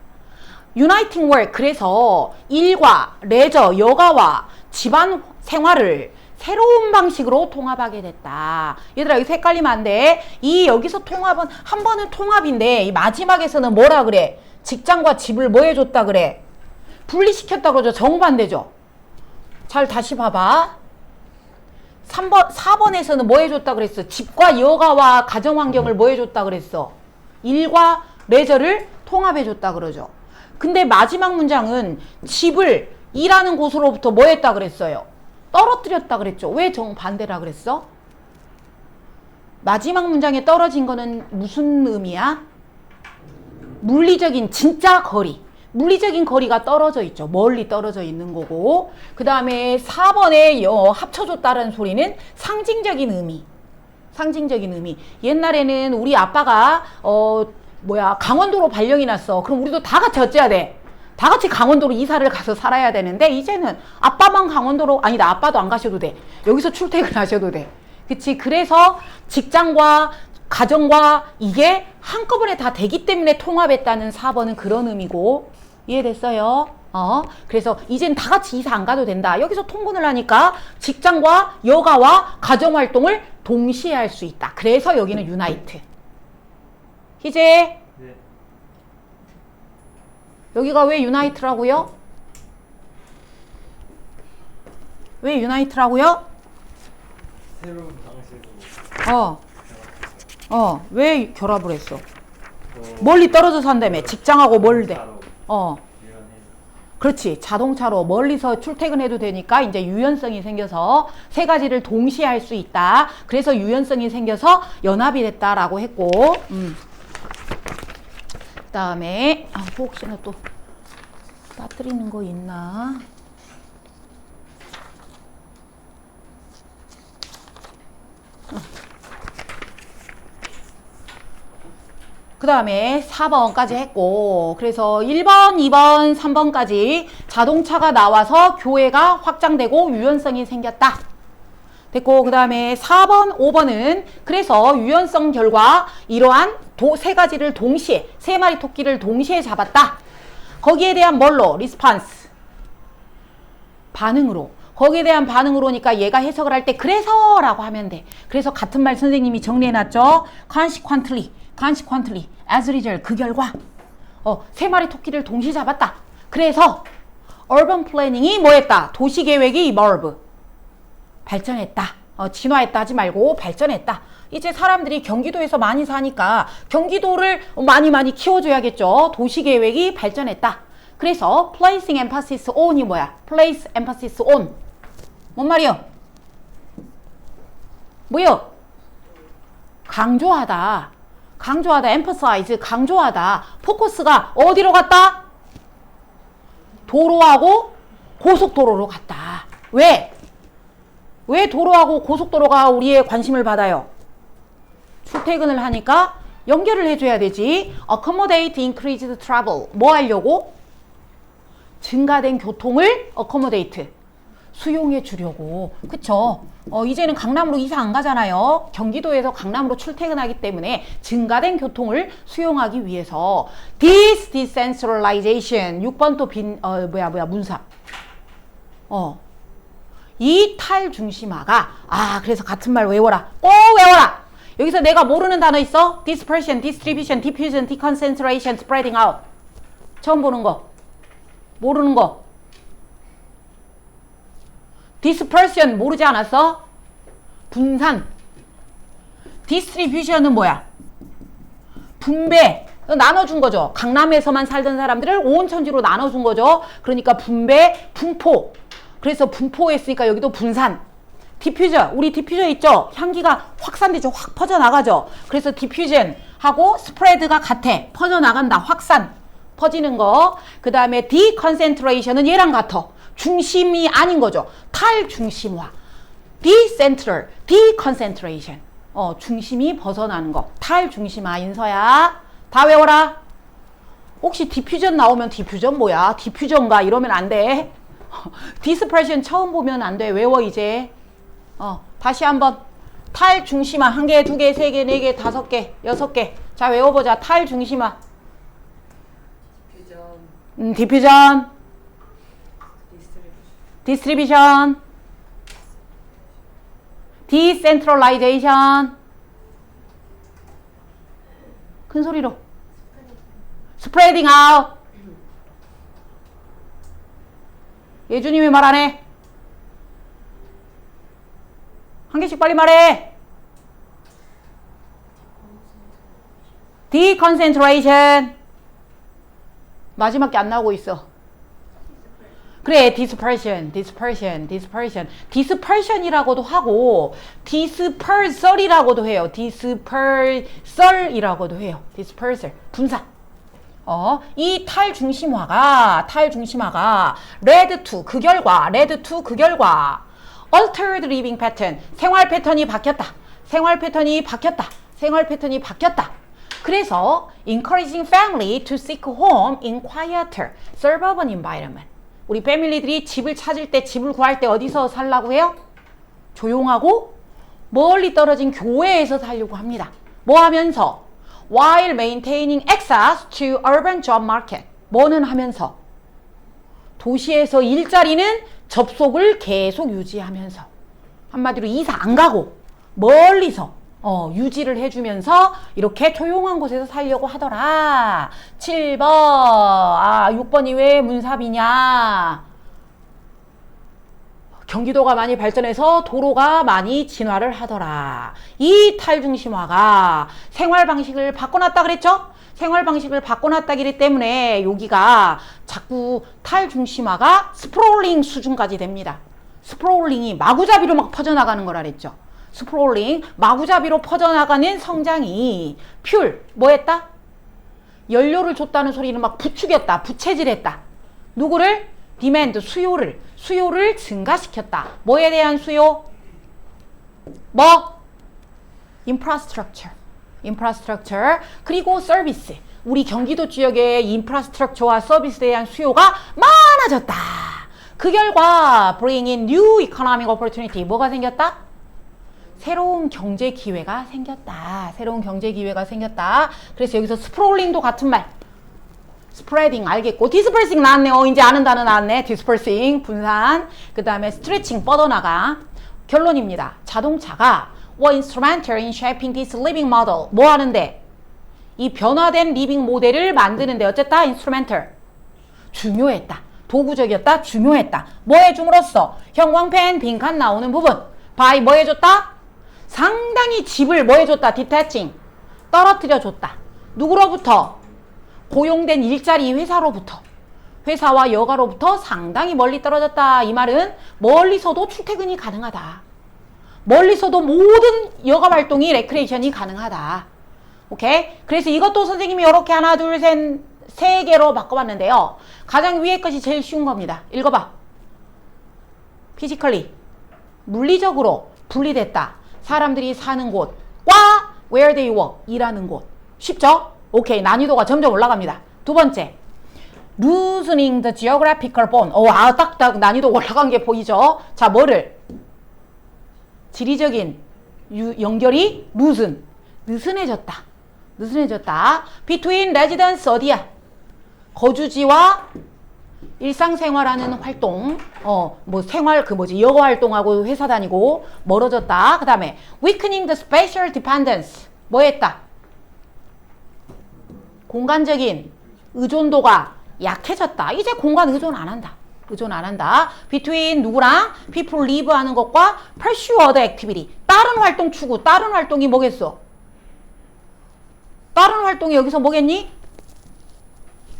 uniting work. 그래서 일과 레저, 여가와 집안 생활을 새로운 방식으로 통합하게 됐다. 얘들아 여기서 헷갈리면 안 돼. 이 여기서 통합은 한 번은 통합인데 이 마지막에서는 뭐라 그래? 직장과 집을 뭐 해줬다 그래? 분리시켰다 그러죠. 정반대죠. 잘 다시 봐봐. 4번에서는 뭐 해줬다 그랬어? 집과 여가와 가정환경을 뭐 해줬다 그랬어? 일과 레저를 통합해줬다 그러죠. 근데 마지막 문장은 집을 일하는 곳으로부터 뭐 했다 그랬어요? 떨어뜨렸다 그랬죠. 왜 정반대라 그랬어? 마지막 문장에 떨어진 거는 무슨 의미야? 물리적인 진짜 거리. 물리적인 거리가 떨어져 있죠. 멀리 떨어져 있는 거고. 그 다음에 4번에 합쳐줬다는 소리는 상징적인 의미. 상징적인 의미. 옛날에는 우리 아빠가 강원도로 발령이 났어. 그럼 우리도 다 같이 어째야 돼? 다 같이 강원도로 이사를 가서 살아야 되는데 이제는 아빠만 강원도로 아니다. 아빠도 안 가셔도 돼. 여기서 출퇴근하셔도 돼. 그치? 그래서 직장과 가정과 이게 한꺼번에 다 되기 때문에 통합했다는 4번은 그런 의미고 이해됐어요? 그래서 이젠 다 같이 이사 안 가도 된다. 여기서 통분을 하니까 직장과 여가와 가정활동을 동시에 할 수 있다. 그래서 여기는 유나이트. 희재? 네. 여기가 왜 유나이트라고요? 왜 유나이트라고요? 새로운 방식으로. 왜 결합을 했어? 멀리 떨어져 산다며. 직장하고 멀대. 그렇지. 자동차로 멀리서 출퇴근해도 되니까 이제 유연성이 생겨서 세 가지를 동시에 할 수 있다. 그래서 유연성이 생겨서 연합이 됐다라고 했고, 그 다음에 혹시나 또 빠뜨리는 거 있나? 그 다음에 4번까지 했고, 그래서 1번, 2번, 3번까지 자동차가 나와서 교회가 확장되고 유연성이 생겼다. 됐고, 그 다음에 4번, 5번은 그래서 유연성 결과 이러한 세 가지를 동시에, 세 마리 토끼를 동시에 잡았다. 거기에 대한 뭘로? 리스판스. 반응으로. 거기에 대한 반응으로니까 얘가 해석을 할 때 그래서 라고 하면 돼. 그래서 같은 말 선생님이 정리해놨죠. consequently, consequently, as a result, 그 결과 세 마리 토끼를 동시에 잡았다. 그래서 urban planning이 뭐했다? 도시계획이 evolve, 발전했다. 진화했다 하지 말고 발전했다. 이제 사람들이 경기도에서 많이 사니까 경기도를 많이 키워줘야겠죠. 도시계획이 발전했다. 그래서 placing emphasis on이 뭐야? place emphasis on. 뭔 말이요? 뭐요? 강조하다. 강조하다. emphasize. 강조하다. 포커스가 어디로 갔다? 도로하고 고속도로로 갔다. 왜? 왜 도로하고 고속도로가 우리의 관심을 받아요? 출퇴근을 하니까 연결을 해줘야 되지. accommodate increased travel. 뭐 하려고? 증가된 교통을 accommodate. 수용해 주려고. 그쵸? 이제는 강남으로 이사 안 가잖아요. 경기도에서 강남으로 출퇴근하기 때문에 증가된 교통을 수용하기 위해서 this decentralization 6번 또 문사. 이 탈중심화가 그래서 같은 말 외워라. 꼭 외워라. 여기서 내가 모르는 단어 있어? dispersion, distribution, diffusion, deconcentration, spreading out. 처음 보는 거. 모르는 거. dispersion 모르지 않았어? 분산. distribution은 뭐야? 분배. 나눠준 거죠. 강남에서만 살던 사람들을 온 천지로 나눠준 거죠. 그러니까 분배, 분포. 그래서 분포했으니까 여기도 분산. 디퓨저, 우리 디퓨저 있죠? 향기가 확산되죠. 확 퍼져나가죠. 그래서 디퓨전하고 스프레드가 같아. 퍼져나간다. 확산. 퍼지는 거. 그 다음에 디컨센트레이션은 얘랑 같아. 중심이 아닌 거죠. 탈중심화. 디센트럴, 디컨센트레이션. 중심이 벗어나는 거. 탈중심화 인서야. 다 외워라. 혹시 디퓨전 나오면 디퓨전 뭐야? 디퓨전가 이러면 안 돼. 디스퍼션 처음 보면 안 돼. 외워 이제. 다시 한번. 탈중심화. 1개, 2개, 3개, 4개, 5개, 6개. 자 외워보자. 탈중심화. diffusion, distribution, decentralization. 큰 소리로. spreading out. 예주님이 말 안 해. 한 개씩 빨리 말해. deconcentration. 마지막 게 안 나오고 있어. 그래, dispersion, dispersion, dispersion. dispersion이라고도 하고 dispersal이라고도 해요. dispersal이라고도 해요. dispersal, 분산. 이 탈중심화가 led to 그 결과 altered living pattern, 생활 패턴이 바뀌었다. 그래서 encouraging family to seek home in quieter suburban environment. 우리 패밀리들이 집을 찾을 때, 집을 구할 때 어디서 살라고 해요? 조용하고 멀리 떨어진 교외에서 살려고 합니다. 뭐 하면서? While maintaining access to urban job market. 뭐는 하면서? 도시에서 일자리는 접속을 계속 유지하면서. 한마디로 이사 안 가고 멀리서 유지를 해주면서 이렇게 조용한 곳에서 살려고 하더라. 7번. 6번이 왜 문삽이냐? 경기도가 많이 발전해서 도로가 많이 진화를 하더라. 이 탈중심화가 생활 방식을 바꿔놨다 그랬죠? 생활 방식을 바꿔놨다기 때문에 여기가 자꾸 탈중심화가 스프롤링 수준까지 됩니다. 스프롤링이 마구잡이로 막 퍼져나가는 거라 그랬죠. 스프롤링, 마구잡이로 퍼져나가는 성장이 뭐 했다? 연료를 줬다는 소리는 막 부추겼다, 부채질했다. 누구를? 디맨드, 수요를 증가시켰다. 뭐에 대한 수요? infrastructure. 그리고 서비스. 우리 경기도 지역의 인프라스트럭처와 서비스에 대한 수요가 많아졌다. 그 결과 bring in new economic opportunity. 뭐가 생겼다? 새로운 경제 기회가 생겼다. 그래서 여기서 스프롤링도 같은 말. 스프레딩 알겠고, 디스퍼싱 나왔네. 이제 아는 단어 나왔네. 디스퍼싱 분산. 그 다음에 스트레칭 뻗어나가. 결론입니다. 자동차가 were instrumental in shaping this living model. 뭐 하는데? 이 변화된 리빙 모델을 만드는데 어쨌다? instrumental. 중요했다. 도구적이었다. 중요했다. 뭐 해줌으로써? 형광펜 빈칸 나오는 부분. by 뭐 해줬다? 상당히 집을 뭐 해줬다? detaching. 떨어뜨려줬다. 누구로부터? 고용된 일자리 회사로부터. 회사와 여가로부터 상당히 멀리 떨어졌다. 이 말은 멀리서도 출퇴근이 가능하다. 멀리서도 모든 여가 활동이 레크레이션이 가능하다. 오케이? 그래서 이것도 선생님이 이렇게 하나, 둘, 셋, 세 개로 바꿔봤는데요. 가장 위에 것이 제일 쉬운 겁니다. 읽어봐. physically. 물리적으로 분리됐다. 사람들이 사는 곳과 where they work. 일하는 곳. 쉽죠? 오케이. 난이도가 점점 올라갑니다. 두 번째. loosening the geographical bond. 딱딱 난이도 올라간 게 보이죠? 자, 뭐를? 지리적인 연결이 loosen. 느슨해졌다. between residence 어디야? 거주지와 일상생활하는 활동. 생활 여가 활동하고 회사 다니고 멀어졌다. 그 다음에 weakening the spatial dependence. 뭐 했다? 공간적인 의존도가 약해졌다. 이제 공간 의존 안 한다. between 누구랑? people live 하는 것과 pursue other activity. 다른 활동 추구. 다른 활동이 뭐겠어? 다른 활동이 여기서 뭐겠니?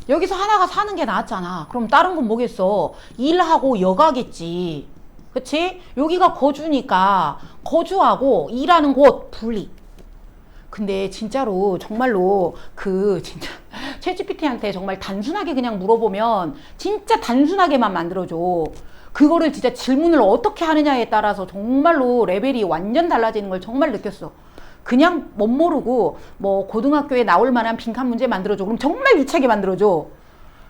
여기서 하나가 사는 게 낫잖아. 그럼 다른 건 뭐겠어? 일하고 여가겠지. 그치? 여기가 거주니까 거주하고 일하는 곳 분리. 근데 진짜로 정말로 진짜 챗GPT한테 정말 단순하게 그냥 물어보면 진짜 단순하게만 만들어줘. 그거를 진짜 질문을 어떻게 하느냐에 따라서 정말로 레벨이 완전 달라지는 걸 정말 느꼈어. 그냥 못 모르고 고등학교에 나올 만한 빈칸 문제 만들어줘. 그럼 정말 유치하게 만들어줘.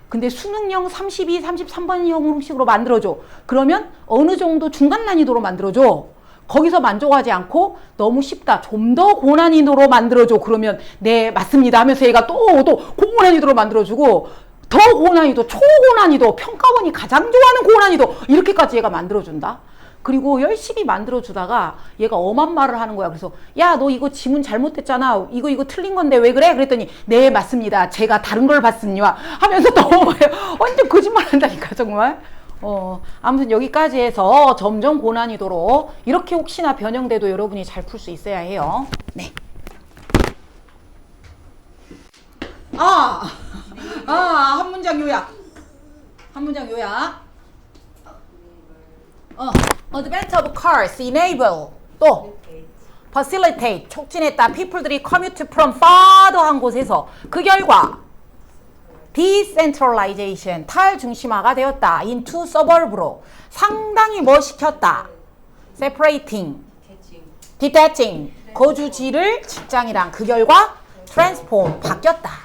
근데 수능형 32, 33번 형식으로 만들어줘. 그러면 어느 정도 중간 난이도로 만들어줘. 거기서 만족하지 않고 너무 쉽다. 좀 더 고난이도로 만들어줘. 그러면 네 맞습니다 하면서 얘가 또 고난이도로 만들어주고 더 고난이도, 초고난이도, 평가원이 가장 좋아하는 고난이도 이렇게까지 얘가 만들어준다. 그리고 열심히 만들어주다가 얘가 엄한 말을 하는 거야. 그래서 야, 너 이거 지문 잘못됐잖아. 이거 틀린 건데 왜 그래? 그랬더니 네, 맞습니다. 제가 다른 걸 봤습니다. 하면서 또 완전 거짓말 한다니까 정말. 아무튼 여기까지 해서 점점 고난이도로 이렇게 혹시나 변형돼도 여러분이 잘 풀 수 있어야 해요. 네. 한 문장 요약. 한 문장 요약. Advent of cars enable 또 facilitate 촉진했다. people들이 commute from far한 곳에서 그 결과 decentralization 탈중심화가 되었다. into suburb로 상당히 뭐 시켰다. separating detaching 거주지를 직장이랑 그 결과 transform 바뀌었다.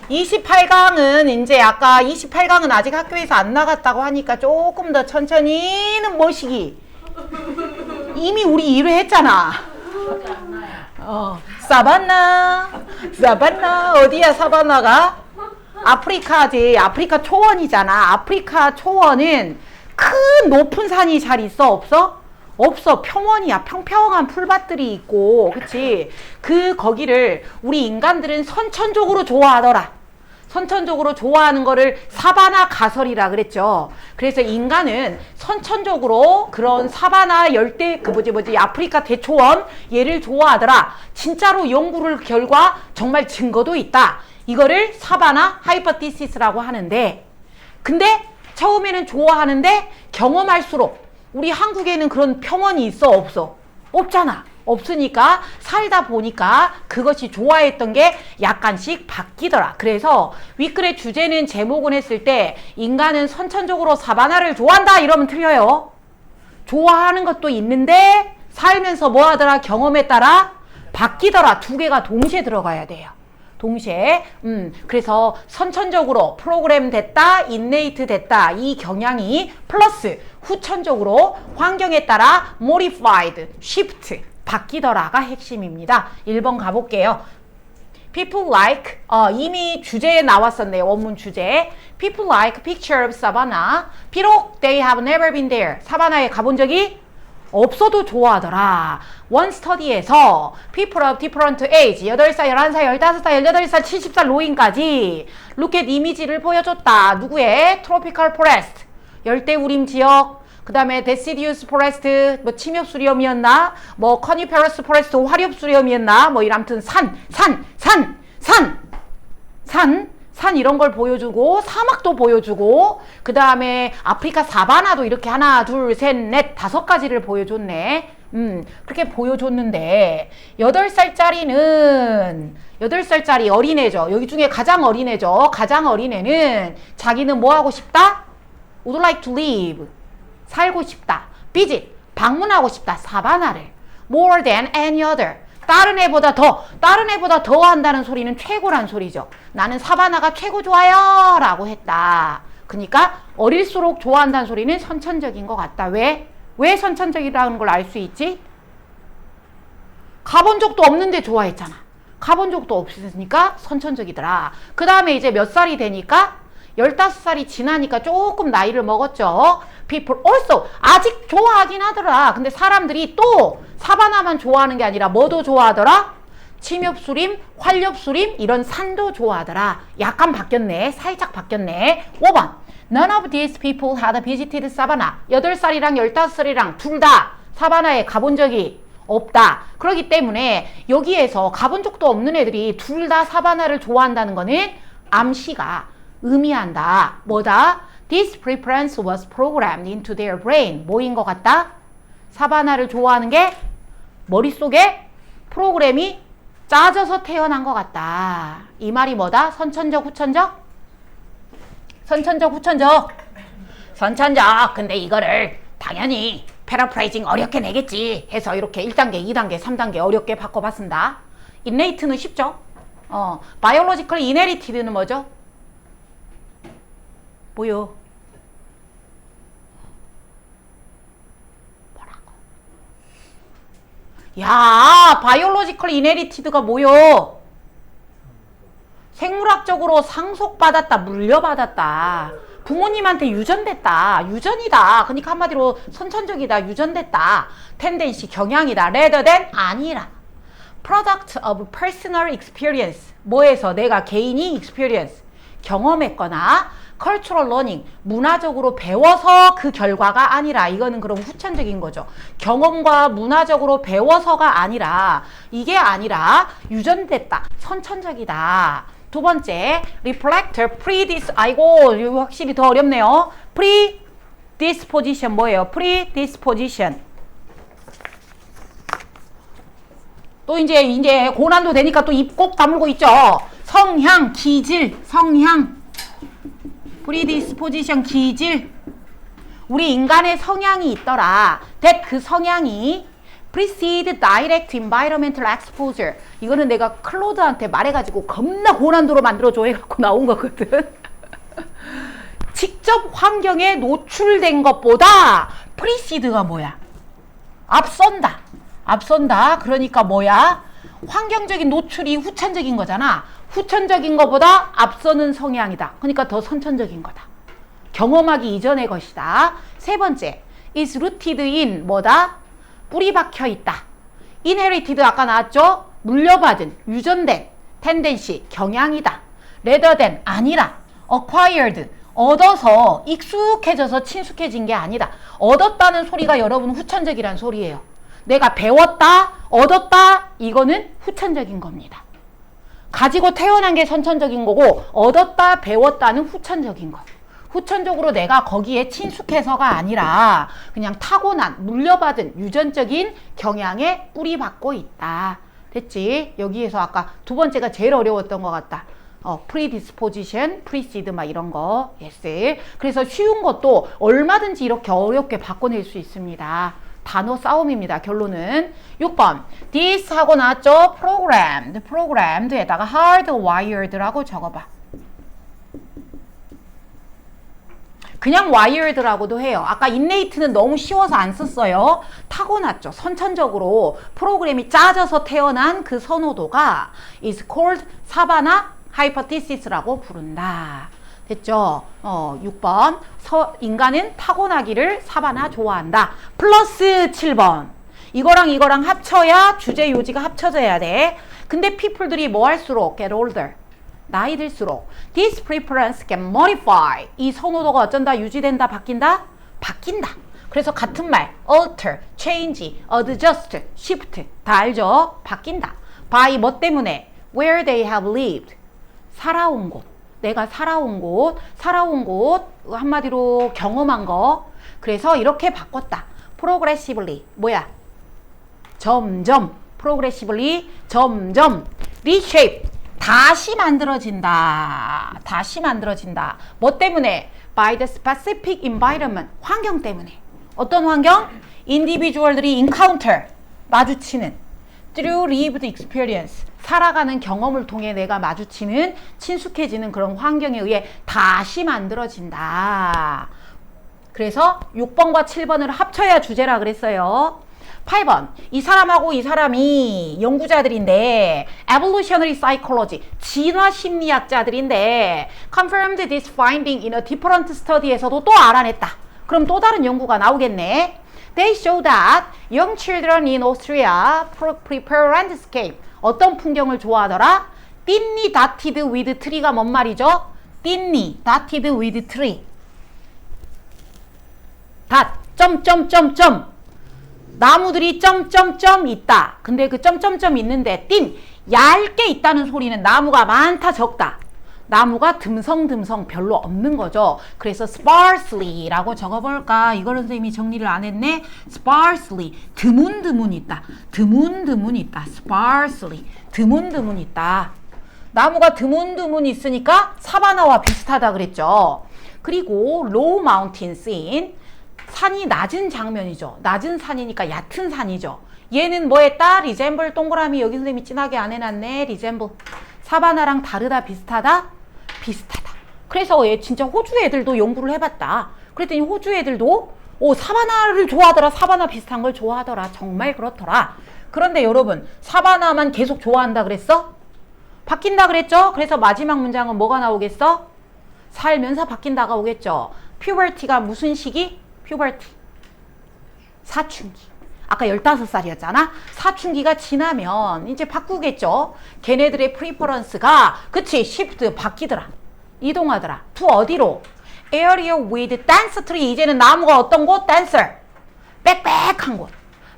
28강은 이제 아까 28강은 아직 학교에서 안 나갔다고 하니까 조금 더 천천히는 뭐시기 이미 우리 1회 했잖아. 사바나 어디야 사바나가? 아프리카지. 아프리카 초원이잖아. 아프리카 초원은 큰 높은 산이 잘 있어 없어? 없어. 평원이야. 평평한 풀밭들이 있고 그치? 거기를 우리 인간들은 선천적으로 좋아하더라. 선천적으로 좋아하는 거를 사바나 가설이라 그랬죠. 그래서 인간은 선천적으로 그런 사바나 열대 아프리카 대초원 얘를 좋아하더라. 진짜로 연구를 결과 정말 증거도 있다. 이거를 사바나 하이퍼티시스라고 하는데, 근데 처음에는 좋아하는데 경험할수록 우리 한국에는 그런 평원이 있어 없어? 없잖아. 없으니까 살다 보니까 그것이 좋아했던 게 약간씩 바뀌더라. 그래서 윗글의 주제는 제목은 했을 때 인간은 선천적으로 사바나를 좋아한다 이러면 틀려요. 좋아하는 것도 있는데 살면서 뭐 하더라? 경험에 따라 바뀌더라. 두 개가 동시에 들어가야 돼요. 동시에. 그래서 선천적으로 프로그램 됐다, 인네이트 됐다 이 경향이 플러스 후천적으로 환경에 따라 modified, shift 바뀌더라가 핵심입니다. 1번 가볼게요. People like 이미 주제에 나왔었네요. 원문 주제. People like picture of savannah. 비록 they have never been there. 사바나에 가본 적이 없어도 좋아하더라. One study에서 people of different age 8살, 11살, 15살, 18살, 70살 노인까지 look at 이미지를 보여줬다. 누구의? Tropical forest. 열대우림 지역. 그 다음에 deciduous forest, 뭐 침엽수렴이었나? 뭐 coniferous forest, 화렵수렴이었나? 뭐 아무튼 산 이런 걸 보여주고 사막도 보여주고 그 다음에 아프리카 사바나도 이렇게 하나, 둘, 셋, 넷, 5가지를 보여줬네. 그렇게 보여줬는데 8살짜리 어린애죠. 여기 중에 가장 어린애죠. 가장 어린애는 자기는 뭐 하고 싶다? would like to live. 살고 싶다. visit. 방문하고 싶다. 사바나를. more than any other. 다른 애보다 더 한다는 소리는 최고란 소리죠. 나는 사바나가 최고 좋아요 라고 했다. 그러니까 어릴수록 좋아한다는 소리는 선천적인 것 같다. 왜 선천적이라는 걸 알 수 있지? 가본 적도 없는데 좋아했잖아. 가본 적도 없으니까 선천적이더라. 그 다음에 이제 몇 살이 되니까 15살이 지나니까 조금 나이를 먹었죠. People also 아직 좋아하긴 하더라. 근데 사람들이 또 사바나만 좋아하는 게 아니라 뭐도 좋아하더라? 침엽수림, 활렵수림 이런 산도 좋아하더라. 약간 바뀌었네. 살짝 바뀌었네. 5번 None of these people had visited savanna. 8살이랑 15살이랑 둘 다 사바나에 가본 적이 없다. 그렇기 때문에 여기에서 가본 적도 없는 애들이 둘 다 사바나를 좋아한다는 거는 암시가 의미한다. 뭐다? This preference was programmed into their brain. 뭐인 것 같다? 사바나를 좋아하는 게 머릿속에 프로그램이 짜져서 태어난 것 같다. 이 말이 뭐다? 선천적, 후천적? 선천적, 후천적? 선천적. 근데 이거를 당연히 패러프라이징 어렵게 내겠지 해서 이렇게 1단계, 2단계, 3단계 어렵게 바꿔봤습니다. 인네이트는 쉽죠? 바이올로지컬 이네리티드는 뭐죠? 뭐요? 뭐라고? 야, 바이올로지컬 이네리티드가 뭐요? 생물학적으로 상속받았다, 물려받았다. 부모님한테 유전됐다, 유전이다. 그러니까 한마디로 선천적이다, 유전됐다. 텐덴시, 경향이다. rather than 아니라. product of personal experience. 뭐에서? 내가 개인이 experience. 경험했거나 cultural learning. 문화적으로 배워서 그 결과가 아니라. 이거는 그럼 후천적인 거죠. 경험과 문화적으로 배워서가 아니라. 이게 아니라 유전됐다, 선천적이다. 두 번째, reflector, 아이고, 이거 확실히 더 어렵네요. predisposition 뭐예요? predisposition. 또 이제 고난도 되니까 또 입 꼭 다물고 있죠. 성향, 기질, 성향. predisposition, 기질. 우리 인간의 성향이 있더라. that 그 성향이 precede direct environmental exposure. 이거는 내가 클로드한테 말해가지고 겁나 고난도로 만들어줘 해갖고 나온 거거든. 직접 환경에 노출된 것보다 precede가 뭐야? 앞선다. 앞선다. 그러니까 뭐야? 환경적인 노출이 후천적인 거잖아. 후천적인 것보다 앞서는 성향이다. 그러니까 더 선천적인 거다. 경험하기 이전의 것이다. 세 번째, is rooted in 뭐다? 뿌리 박혀 있다. inherited 아까 나왔죠? 물려받은, 유전된, tendency, 경향이다. rather than 아니라, acquired, 얻어서, 익숙해져서 친숙해진 게 아니다. 얻었다는 소리가 여러분 후천적이란 소리예요. 내가 배웠다, 얻었다, 이거는 후천적인 겁니다. 가지고 태어난 게 선천적인 거고, 얻었다, 배웠다는 후천적인 거. 후천적으로 내가 거기에 친숙해서가 아니라 그냥 타고난, 물려받은 유전적인 경향에 뿌리박고 있다. 됐지? 여기에서 아까 두 번째가 제일 어려웠던 것 같다. predisposition, precede 막 이런 거. yes. 그래서 쉬운 것도 얼마든지 이렇게 어렵게 바꿔낼 수 있습니다. 단어 싸움입니다. 결론은 6번 this 하고 나왔죠? programmed에다가 hardwired라고 적어봐. 그냥 wired라고도 해요. 아까 innate는 너무 쉬워서 안 썼어요. 타고났죠. 선천적으로 프로그램이 짜져서 태어난 그 선호도가 is called 사바나 hypothesis라고 부른다. 됐죠? 6번 인간은 타고나기를 사바나 좋아한다. 플러스 7번 이거랑 합쳐야 주제 요지가 합쳐져야 돼. 근데 people들이 뭐 할수록 get older 나이 들수록 this preference can modify 이 선호도가 어쩐다? 유지된다? 바뀐다? 바뀐다. 그래서 같은 말 alter, change, adjust, shift 다 알죠? 바뀐다. by 뭐 때문에? where they have lived 살아온 곳 내가 살아온 곳 한마디로 경험한 거. 그래서 이렇게 바꿨다. progressively 뭐야? 점점 progressively 점점 reshape 다시 만들어진다. 뭐 때문에? by the specific environment. 환경 때문에. 어떤 환경? individual들이 encounter. 마주치는. through lived experience. 살아가는 경험을 통해 내가 마주치는 친숙해지는 그런 환경에 의해 다시 만들어진다. 그래서 6번과 7번을 합쳐야 주제라 그랬어요. 8번 이 사람하고 이 사람이 연구자들인데 evolutionary psychology 진화 심리학자들인데 confirmed this finding in a different study에서도 또 알아냈다. 그럼 또 다른 연구가 나오겠네. They show that young children in Austria prepare landscape 어떤 풍경을 좋아하더라? thinly dotted with tree가 뭔 말이죠? thinly dotted with tree 점점점점 나무들이 점점점 있다. 근데 그 점점점 있는데 얇게 있다는 소리는 나무가 많다 적다. 나무가 듬성듬성 별로 없는 거죠. 그래서 sparsely라고 적어볼까? 이거는 선생님이 정리를 안 했네. sparsely 드문드문 있다. sparsely 드문드문 있다. 나무가 드문드문 있으니까 사바나와 비슷하다 그랬죠. 그리고 low mountain scene 산이 낮은 장면이죠. 낮은 산이니까 얕은 산이죠. 얘는 뭐 했다? resemble 동그라미 여기 선생님이 진하게 안 해놨네. resemble 사바나랑 다르다 비슷하다? 비슷하다. 그래서 얘 진짜 호주 애들도 연구를 해봤다. 그랬더니 호주 애들도 사바나를 좋아하더라. 사바나 비슷한 걸 좋아하더라. 정말 그렇더라. 그런데 여러분 사바나만 계속 좋아한다 그랬어? 바뀐다 그랬죠? 그래서 마지막 문장은 뭐가 나오겠어? 살면서 바뀐다가 오겠죠. puberty가 무슨 시기? puberty. 사춘기. 아까 15살이었잖아. 사춘기가 지나면 이제 바꾸겠죠. 걔네들의 preference가 그치 shift 바뀌더라. 이동하더라. to 어디로? area with dense tree. 이제는 나무가 어떤 곳? denser. 빽빽한 곳.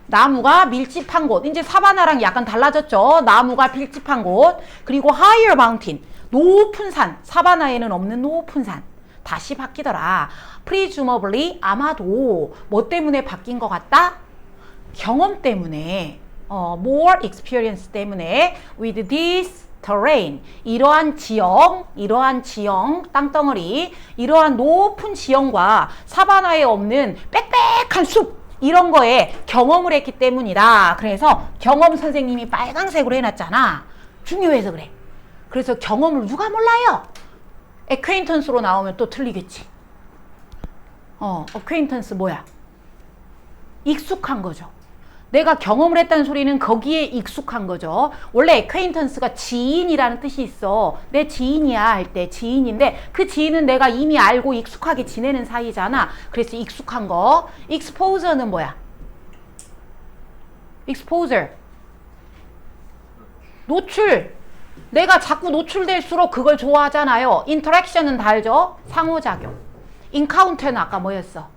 나무가 밀집한 곳. 이제 사바나랑 약간 달라졌죠. 나무가 밀집한 곳. 그리고 higher mountain. 높은 산. 사바나에는 없는 높은 산. 다시 바뀌더라. presumably 아마도 뭐 때문에 바뀐 것 같다? 경험 때문에 more experience 때문에 with this terrain 이러한 지형 땅덩어리 이러한 높은 지형과 사바나에 없는 빽빽한 숲 이런 거에 경험을 했기 때문이다. 그래서 경험 선생님이 빨강색으로 해놨잖아. 중요해서 그래. 그래서 경험을 누가 몰라요? acquaintance로 나오면 또 틀리겠지. acquaintance 뭐야? 익숙한 거죠. 내가 경험을 했다는 소리는 거기에 익숙한 거죠. 원래 acquaintance가 지인이라는 뜻이 있어. 내 지인이야 할 때 지인인데 그 지인은 내가 이미 알고 익숙하게 지내는 사이잖아. 그래서 익숙한 거. exposure는 뭐야? exposure. 노출. 내가 자꾸 노출될수록 그걸 좋아하잖아요. interaction은 다 알죠? 상호작용. encounter는 아까 뭐였어?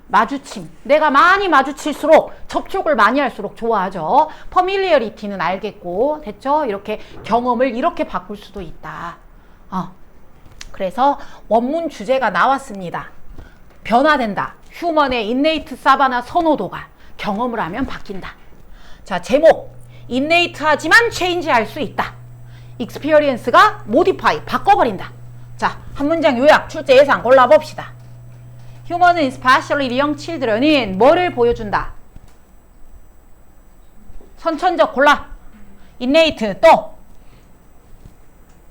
마주침. 내가 많이 마주칠수록 접촉을 많이 할수록 좋아하죠. familiarity는 알겠고 됐죠? 이렇게 경험을 이렇게 바꿀 수도 있다. 그래서 원문 주제가 나왔습니다. 변화된다. 휴먼의 innate 사바나 선호도가 경험을 하면 바뀐다. 자, 제목 innate 하지만 change 할 수 있다. experience가 modify 바꿔버린다. 자, 한 문장 요약 출제 예상 골라봅시다. Human, especially young children은 뭐를 보여준다? 선천적 골라. innate 또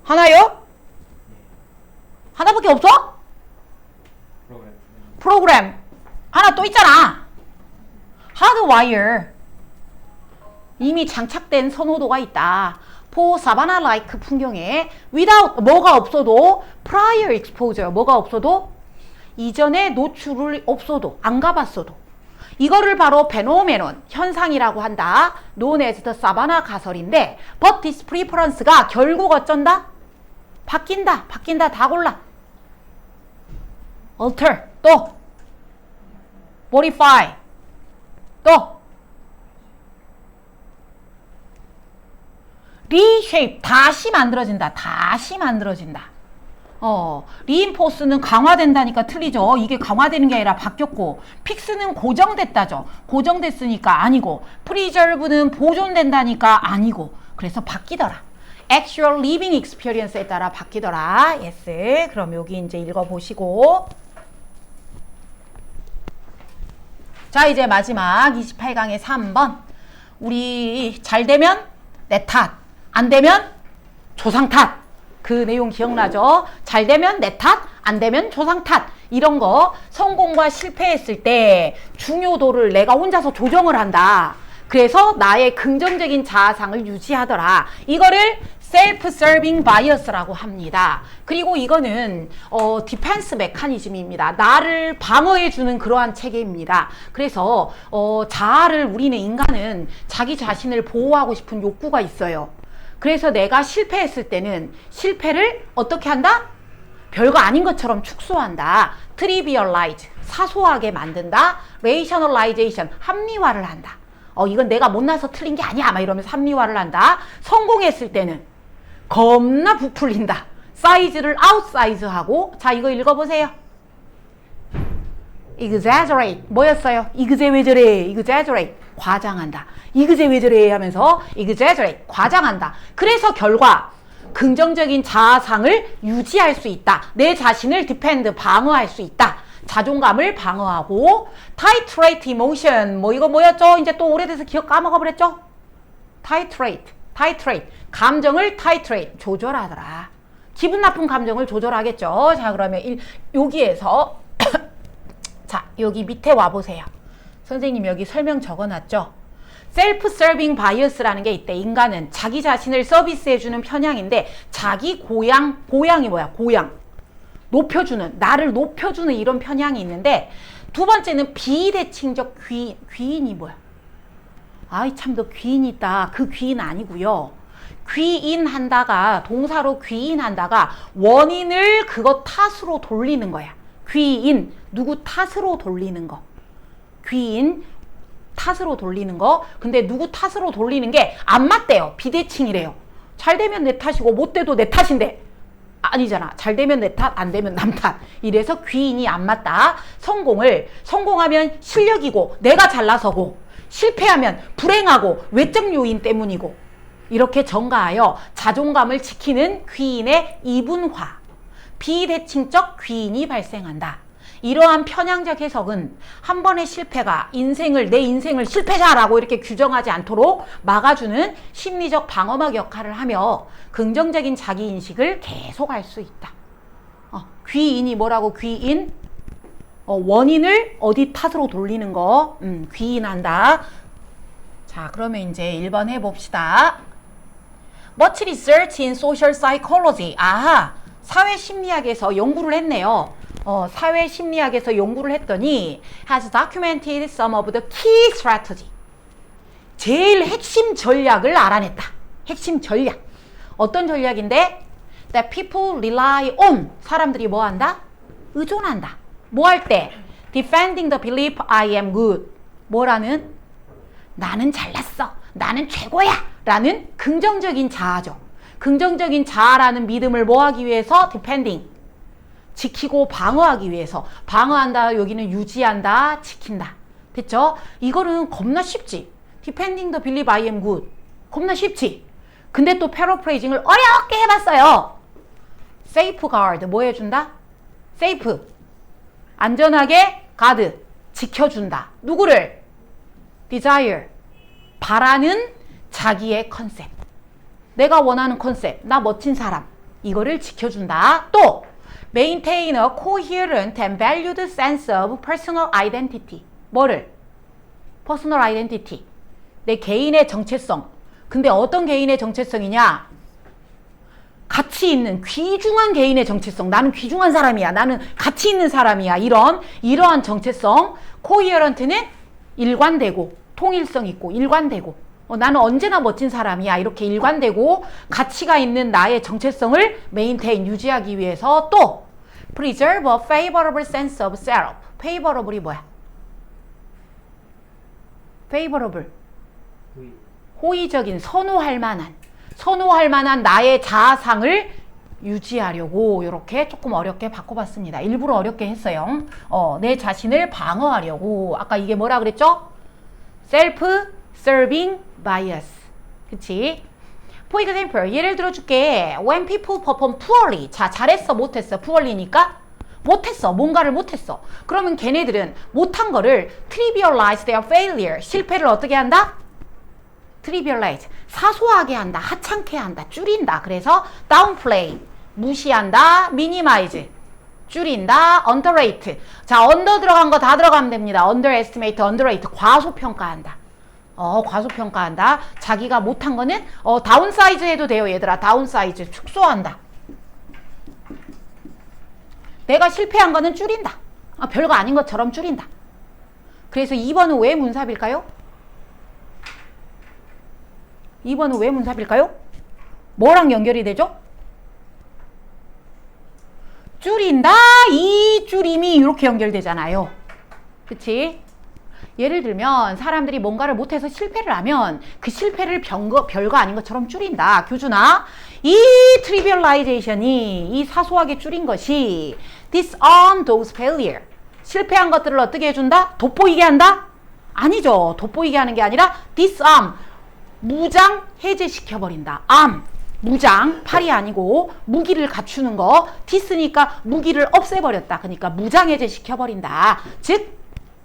하나요? 하나밖에 없어? 프로그램 하나 또 있잖아. hardwire 이미 장착된 선호도가 있다. for savanna like 풍경에 without 뭐가 없어도 prior exposure 뭐가 없어도 이전에 노출을 없어도 안 가봤어도 이거를 바로 페노메논 현상이라고 한다. known as the savanna 가설인데 but this preference가 결국 어쩐다? 바뀐다 다 골라. alter 또 modify 또 reshape 다시 만들어진다. reinforce는 강화된다니까 틀리죠. 이게 강화되는 게 아니라 바뀌었고 fix는 고정됐다죠. 고정됐으니까 아니고 preserve는 보존된다니까 아니고 그래서 바뀌더라. actual living experience에 따라 바뀌더라. yes. 그럼 여기 이제 읽어보시고 자 이제 마지막 28강의 3번 우리 잘 되면 내 탓, 안 되면 조상 탓. 그 내용 기억나죠? 잘 되면 내 탓, 안 되면 조상 탓. 이런 거 성공과 실패했을 때 중요도를 내가 혼자서 조정을 한다. 그래서 나의 긍정적인 자아상을 유지하더라. 이거를 self-serving bias라고 합니다. 그리고 이거는 디펜스 메커니즘입니다. 나를 방어해주는 그러한 체계입니다. 그래서 자아를 우리는 인간은 자기 자신을 보호하고 싶은 욕구가 있어요. 그래서 내가 실패했을 때는 실패를 어떻게 한다? 별거 아닌 것처럼 축소한다. trivialize, 사소하게 만든다. rationalization, 합리화를 한다. 이건 내가 못나서 틀린 게 아니야. 막 이러면서 합리화를 한다. 성공했을 때는 겁나 부풀린다. 사이즈를 아웃사이즈하고 자 이거 읽어보세요. exaggerate 뭐였어요? 이그제 왜 저래? exaggerate 과장한다. 이그제 왜 저래 하면서 exaggerate 과장한다. 그래서 결과 긍정적인 자아상을 유지할 수 있다. 내 자신을 defend 방어할 수 있다. 자존감을 방어하고 titrate emotion 뭐 이거 뭐였죠? 이제 또 오래돼서 기억 까먹어 버렸죠? titrate 감정을 titrate 조절하더라. 기분 나쁜 감정을 조절하겠죠. 자 그러면 여기에서 자 여기 밑에 와보세요. 선생님 여기 설명 적어놨죠? 셀프 서빙 바이어스라는 게 있대. 인간은 자기 자신을 서비스해주는 편향인데 자기 고양이 뭐야? 고양. 높여주는, 나를 높여주는 이런 편향이 있는데 두 번째는 비대칭적 귀인이 뭐야? 아이 참 너 귀인 있다. 그 귀인 아니고요. 귀인한다가 동사로 귀인한다가 원인을 그거 탓으로 돌리는 거야. 귀인 누구 탓으로 돌리는 거. 귀인 탓으로 돌리는 거. 근데 누구 탓으로 돌리는 게 안 맞대요. 비대칭이래요. 잘 되면 내 탓이고 못 돼도 내 탓인데 아니잖아. 잘 되면 내 탓, 안 되면 남 탓. 이래서 귀인이 안 맞다. 성공하면 실력이고 내가 잘나서고 실패하면 불행하고 외적 요인 때문이고 이렇게 전가하여 자존감을 지키는 귀인의 이분화, 비대칭적 귀인이 발생한다. 이러한 편향적 해석은 한 번의 실패가 내 인생을 실패자라고 이렇게 규정하지 않도록 막아주는 심리적 방어막 역할을 하며 긍정적인 자기인식을 계속할 수 있다. 귀인이 뭐라고? 귀인? 원인을 어디 탓으로 돌리는 거. 귀인한다. 자, 그러면 이제 1번 해봅시다. Much research in social psychology. 아하, 사회심리학에서 연구를 했네요. 사회심리학에서 연구를 했더니 has documented some of the key strategy. 제일 핵심 전략을 알아냈다. 핵심 전략. 어떤 전략인데? That people rely on. 사람들이 뭐 한다? 의존한다. 뭐 할 때? Defending the belief I am good. 뭐라는? 나는 잘났어. 나는 최고야. 라는 긍정적인 자아죠. 긍정적인 자아라는 믿음을 뭐 하기 위해서? Defending. 지키고 방어하기 위해서. 방어한다. 여기는 유지한다. 지킨다. 됐죠? 이거는 겁나 쉽지. Defending the belief I am good. 겁나 쉽지. 근데 또 패러프레이징을 어렵게 해봤어요. Safeguard. 뭐 해준다? Safe. 안전하게 가드. 지켜준다. 누구를? Desire. 바라는 자기의 컨셉. 내가 원하는 컨셉. 나 멋진 사람. 이거를 지켜준다. 또 maintain a coherent and valued sense of personal identity. 뭐를? personal identity. 내 개인의 정체성. 근데 어떤 개인의 정체성이냐? 가치 있는 귀중한 개인의 정체성. 나는 귀중한 사람이야. 나는 가치 있는 사람이야. 이러한 정체성. coherent는 일관되고 통일성 있고 일관되고 나는 언제나 멋진 사람이야. 이렇게 일관되고 가치가 있는 나의 정체성을 maintain 유지하기 위해서 또 preserve a favorable sense of self. favorable이 뭐야? favorable. 호의적인, 선호할 만한 나의 자아상을 유지하려고 이렇게 조금 어렵게 바꿔봤습니다. 일부러 어렵게 했어요. 내 자신을 방어하려고. 아까 이게 뭐라 그랬죠? self-serving bias. 그치? For example, 예를 들어줄게. When people perform poorly. 자, 잘했어, 못했어. poorly니까 못했어. 뭔가를 못했어. 그러면 걔네들은 못한 거를 trivialize their failure. 실패를 어떻게 한다? trivialize. 사소하게 한다. 하찮게 한다. 줄인다. 그래서 downplay. 무시한다. minimize. 줄인다. underrate. 자, under 들어간 거 다 들어가면 됩니다. underestimate, underrate. 과소평가한다. 과소평가한다. 자기가 못한 거는 다운사이즈 해도 돼요, 얘들아. 다운사이즈. 축소한다. 내가 실패한 거는 줄인다. 별거 아닌 것처럼 줄인다. 그래서 2번은 왜 문사일까요? 2번은 왜 문사일까요? 뭐랑 연결이 되죠? 줄인다. 이 줄임이 이렇게 연결되잖아요. 그치? 예를 들면 사람들이 뭔가를 못해서 실패를 하면 그 실패를 별거 아닌 것처럼 줄인다. 교준아, 이 trivialization이 이 사소하게 줄인 것이 disarm those failure. 실패한 것들을 어떻게 해준다? 돋보이게 한다? 아니죠. 돋보이게 하는 게 아니라 disarm. 무장 해제시켜버린다. arm. 무장, 팔이 아니고 무기를 갖추는 거. dis니까 무기를 없애버렸다. 그러니까 무장 해제시켜버린다. 즉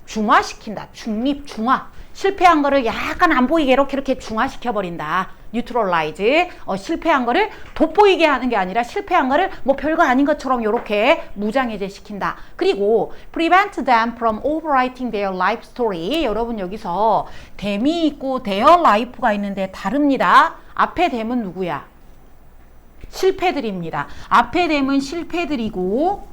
중화시킨다. 중립, 중화. 실패한 거를 약간 안 보이게 이렇게 중화시켜버린다. neutralize. 실패한 거를 돋보이게 하는 게 아니라 실패한 거를 뭐 별거 아닌 것처럼 이렇게 무장해제 시킨다. 그리고 prevent them from overwriting their life story. 여러분 여기서 them이 있고 their life가 있는데 다릅니다. 앞에 them은 누구야? 실패들입니다. 앞에 them은 실패들이고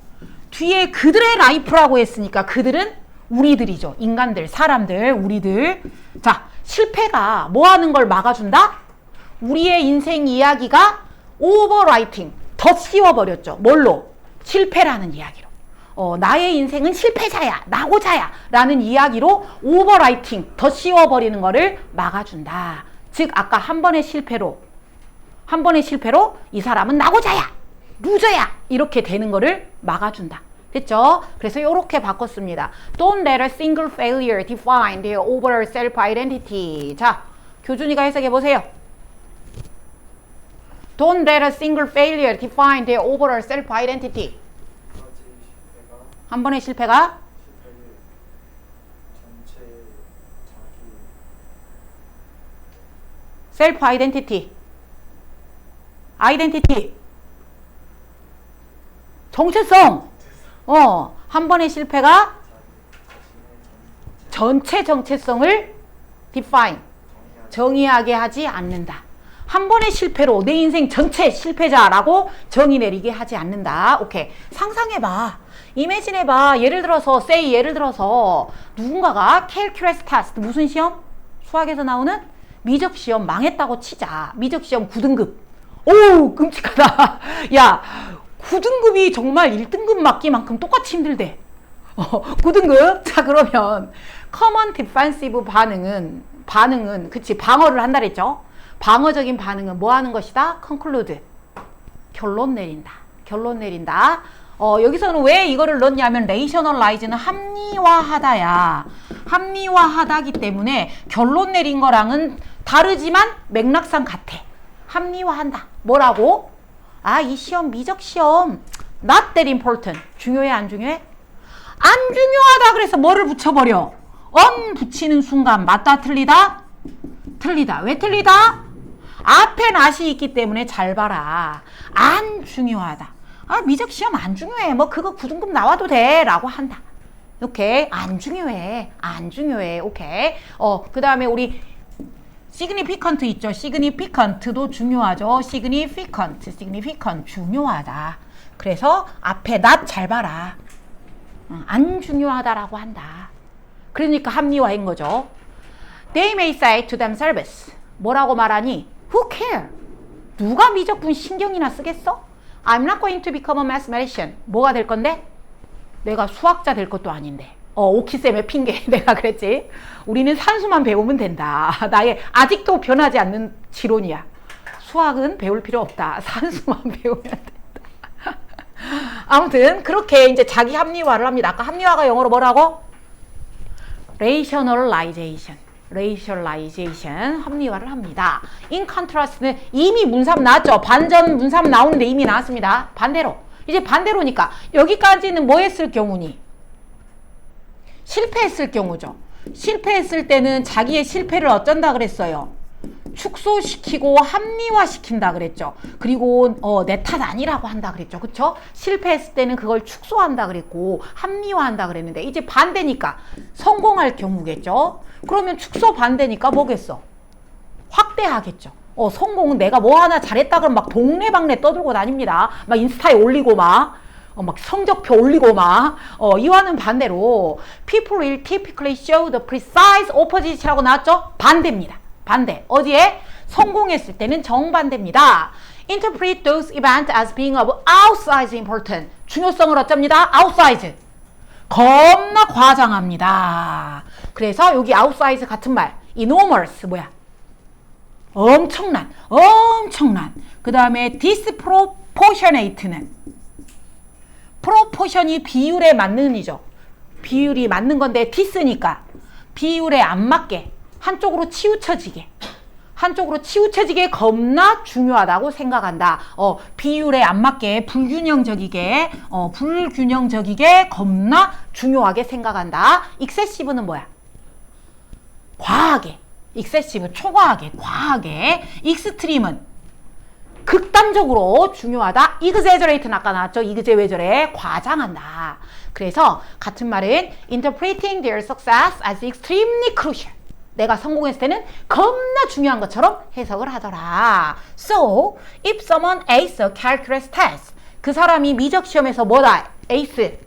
뒤에 그들의 life라고 했으니까 그들은 우리들이죠. 인간들, 사람들, 우리들. 자, 실패가 뭐 하는 걸 막아준다? 우리의 인생 이야기가 overwriting, 덧씌워버렸죠. 뭘로? 실패라는 이야기로. 나의 인생은 실패자야, 낙오자야 라는 이야기로 overwriting, 덧씌워버리는 거를 막아준다. 즉 아까 한 번의 실패로 이 사람은 낙오자야, 루저야 이렇게 되는 거를 막아준다. 됐죠? 그래서 이렇게 바꿨습니다. Don't let a single failure define their overall self-identity. 자, 교준이가 해석해 보세요. Don't let a single failure define their overall self-identity. 한 번의 실패가 self-identity. identity. 정체성. 한 번의 실패가 전체 정체성을 define, 정의하게 하지 않는다. 한 번의 실패로 내 인생 전체 실패자라고 정의 내리게 하지 않는다. 오케이. 상상해봐. imagine 해봐. 예를 들어서 누군가가 calculus test, 무슨 시험? 수학에서 나오는 미적 시험 망했다고 치자. 미적 시험 9등급. 오, 끔찍하다. 야, 9등급이 정말 1등급 맞기만큼 똑같이 힘들대. 9등급. 자, 그러면 common defensive 반응은 그치, 방어를 한다 그랬죠. 방어적인 반응은 뭐 하는 것이다? conclude. 결론 내린다. 여기서는 왜 이거를 넣냐면 rationalize는 합리화하다야. 합리화하다기 때문에 결론 내린 거랑은 다르지만 맥락상 같아. 합리화한다. 뭐라고? 이 시험 미적 시험 not that important. 중요해 안 중요해? 안 중요하다 그래서 뭐를 붙여버려? on 붙이는 순간 맞다 틀리다? 틀리다. 왜 틀리다? 앞에 not이 있기 때문에 잘 봐라. 안 중요하다. 미적 시험 안 중요해. 뭐 그거 9등급 나와도 돼 라고 한다. 오케이. 안 중요해. 오케이. 그 다음에 우리 significant 있죠. significant도 중요하죠. significant 중요하다. 그래서 앞에 not 잘 봐라. 안 중요하다라고 한다. 그러니까 합리화인 거죠. They may say to themselves. 뭐라고 말하니? Who care? 누가 미적분 신경이나 쓰겠어? I'm not going to become a mathematician. 뭐가 될 건데? 내가 수학자 될 것도 아닌데. 오키쌤의 핑계. 내가 그랬지. 우리는 산수만 배우면 된다. 나의 아직도 변하지 않는 지론이야. 수학은 배울 필요 없다. 산수만 배우면 된다. 아무튼 그렇게 이제 자기 합리화를 합니다. 아까 합리화가 영어로 뭐라고? rationalization. 합리화를 합니다. in contrast는 이미 문삼 나왔죠. 반전 문삼 나오는데 이미 나왔습니다. 반대로. 이제 반대로니까 여기까지는 뭐 했을 경우니? 실패했을 경우죠. 실패했을 때는 자기의 실패를 어쩐다 그랬어요? 축소시키고 합리화시킨다 그랬죠. 그리고 내 탓 아니라고 한다 그랬죠. 그쵸? 실패했을 때는 그걸 축소한다 그랬고 합리화한다 그랬는데 이제 반대니까 성공할 경우겠죠. 그러면 축소 반대니까 뭐겠어? 확대하겠죠. 성공은 내가 뭐 하나 잘했다 그러면 막 동네방네 떠들고 다닙니다. 막 인스타에 올리고 막 성적표 올리고 막 이와는 반대로 people will typically show the precise opposite라고 나왔죠? 반대입니다. 반대. 어디에? 성공했을 때는 정반대입니다. Interpret those events as being of outsized importance. 중요성을 어쩝니다? outsize. 겁나 과장합니다. 그래서 여기 outsize 같은 말. enormous 뭐야? 엄청난. 그 다음에 disproportionate는 proportion이 비율에 맞는 이죠. 비율이 맞는 건데 dis니까 비율에 안 맞게 한쪽으로 치우쳐지게 겁나 중요하다고 생각한다. 비율에 안 맞게 불균형적이게 겁나 중요하게 생각한다. excessive는 뭐야? 과하게 excessive, 초과하게, 과하게. extreme은 극단적으로 중요하다. exaggerate는 아까 나왔죠. 이그제 왜 저래? 과장한다. 그래서 같은 말은 interpreting their success as extremely crucial. 내가 성공했을 때는 겁나 중요한 것처럼 해석을 하더라. So, if someone aced a calculus test, 그 사람이 미적 시험에서 뭐다? 에이스.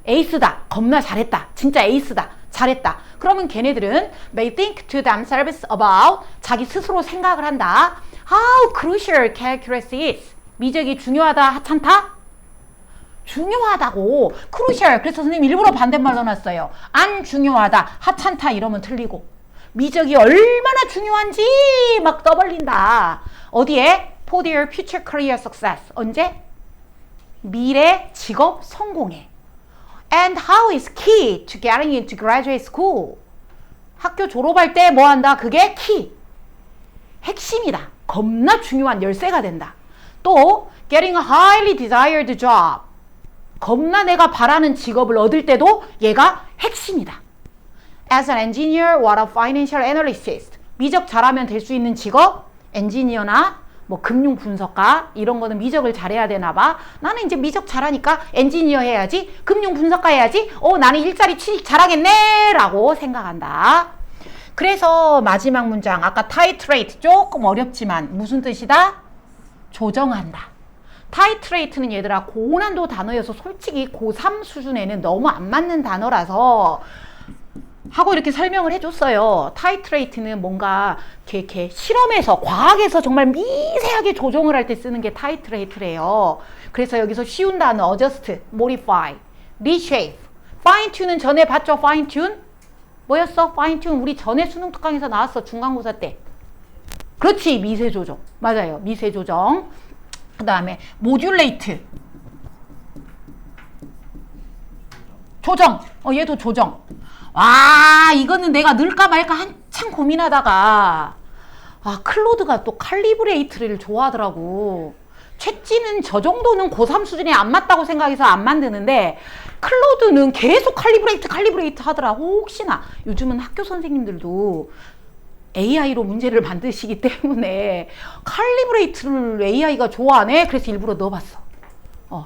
에이스다. 겁나 잘했다. 진짜 에이스다. 잘했다. 그러면 걔네들은 may think to themselves about, 자기 스스로 생각을 한다. How crucial calculus is. 미적이 중요하다, 하찮다? 중요하다고. crucial. 그래서 선생님 일부러 반대말 넣어놨어요. 안 중요하다, 하찮다 이러면 틀리고. 미적이 얼마나 중요한지 막 떠벌린다. 어디에? For their future career success. 언제? 미래 직업 성공에. And how is key to getting into graduate school. 학교 졸업할 때 뭐 한다? 그게 key. 핵심이다. 겁나 중요한 열쇠가 된다. 또 getting a highly desired job. 겁나 내가 바라는 직업을 얻을 때도 얘가 핵심이다. As an engineer or a financial analyst. 미적 잘하면 될 수 있는 직업? 엔지니어나 뭐 금융 분석가 이런 거는 미적을 잘해야 되나 봐. 나는 이제 미적 잘하니까 엔지니어 해야지. 금융 분석가 해야지. 나는 일자리 취직 잘하겠네 라고 생각한다. 그래서 마지막 문장 아까 titrate 조금 어렵지만 무슨 뜻이다? 조정한다. titrate는 얘들아 고난도 단어여서 솔직히 고3 수준에는 너무 안 맞는 단어라서 하고 이렇게 설명을 해줬어요. titrate는 뭔가 이렇게 실험에서 과학에서 정말 미세하게 조정을 할 때 쓰는 게 titrate래요. 그래서 여기서 쉬운 단어 adjust, modify, reshape, fine tune은 전에 봤죠? fine tune? 뭐였어? fine tune 우리 전에 수능 특강에서 나왔어. 중간고사 때. 그렇지. 미세 조정. 맞아요. 미세 조정. 그 다음에 modulate. 조정. 얘도 조정. 와, 이거는 내가 넣을까 말까 한참 고민하다가 클로드가 또 칼리브레이트를 좋아하더라고. 챗지는 저 정도는 고3 수준에 안 맞다고 생각해서 안 만드는데 클로드는 계속 칼리브레이트 하더라. 혹시나 요즘은 학교 선생님들도 AI로 문제를 만드시기 때문에 칼리브레이트를 AI가 좋아하네. 그래서 일부러 넣어봤어.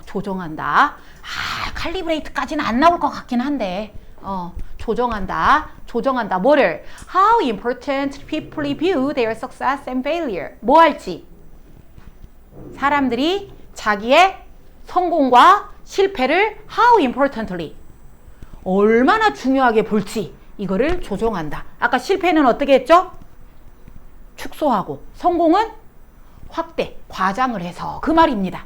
조정한다. 칼리브레이트까지는 안 나올 것 같긴 한데 조정한다. 뭐를? How important people view their success and failure. 뭐 할지? 사람들이 자기의 성공과 실패를 how importantly 얼마나 중요하게 볼지 이거를 조정한다. 아까 실패는 어떻게 했죠? 축소하고 성공은 확대, 과장을 해서 그 말입니다.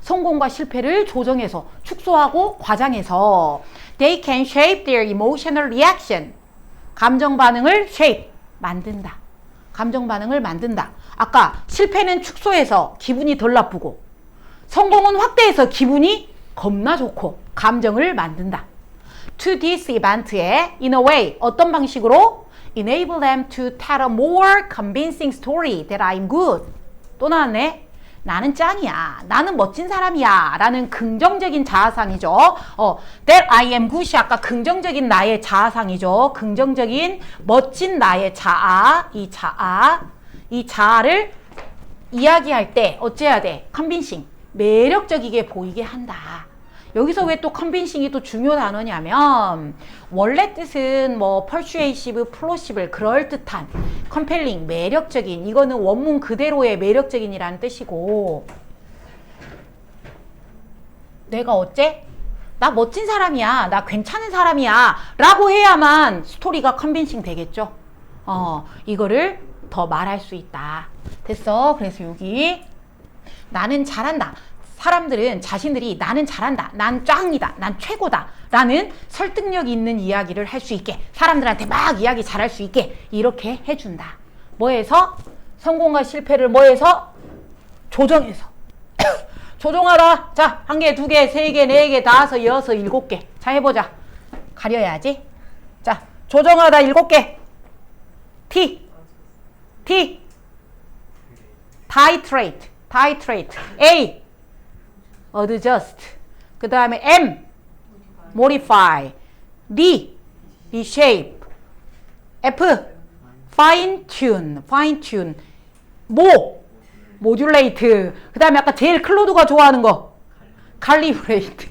성공과 실패를 조정해서 축소하고 과장해서 they can shape their emotional reaction. 감정 반응을 shape, 만든다. 감정 반응을 만든다. 아까 실패는 축소해서 기분이 덜 나쁘고 성공은 확대해서 기분이 겁나 좋고 감정을 만든다. To this event에 in a way 어떤 방식으로 enable them to tell a more convincing story that I'm good. 또 나왔네. 나는 짱이야. 나는 멋진 사람이야. 라는 긍정적인 자아상이죠. That I am good이 아까 긍정적인 나의 자아상이죠. 긍정적인 멋진 나의 자아. 이 자아를 이야기할 때 어째야 돼? 컨빈싱. 매력적이게 보이게 한다. 여기서 왜 또 컨빈싱이 또 중요 단어냐면 원래 뜻은 뭐 persuasive, plausible 그럴듯한, compelling 매력적인 이거는 원문 그대로의 매력적인이라는 뜻이고 내가 어째? 나 멋진 사람이야. 나 괜찮은 사람이야. 라고 해야만 스토리가 컨빈싱 되겠죠. 이거를 더 말할 수 있다. 됐어. 그래서 여기 나는 잘한다. 사람들은 자신들이 나는 잘한다. 난 짱이다. 난 최고다. 라는 설득력 있는 이야기를 할 수 있게 사람들한테 막 이야기 잘할 수 있게 이렇게 해준다. 뭐해서? 성공과 실패를 뭐해서? 조정해서. 조정하라. 자, 1개, 2개, 3개, 4개, 5, 6, 7개. 자, 해보자. 가려야지. 자, 조정하다 7개. T. titrate. A. adjust. 그 다음에 M. modify. D. reshape. F. fine tune. modulate. 그 다음에 아까 제일 클로드가 좋아하는 거. calibrate.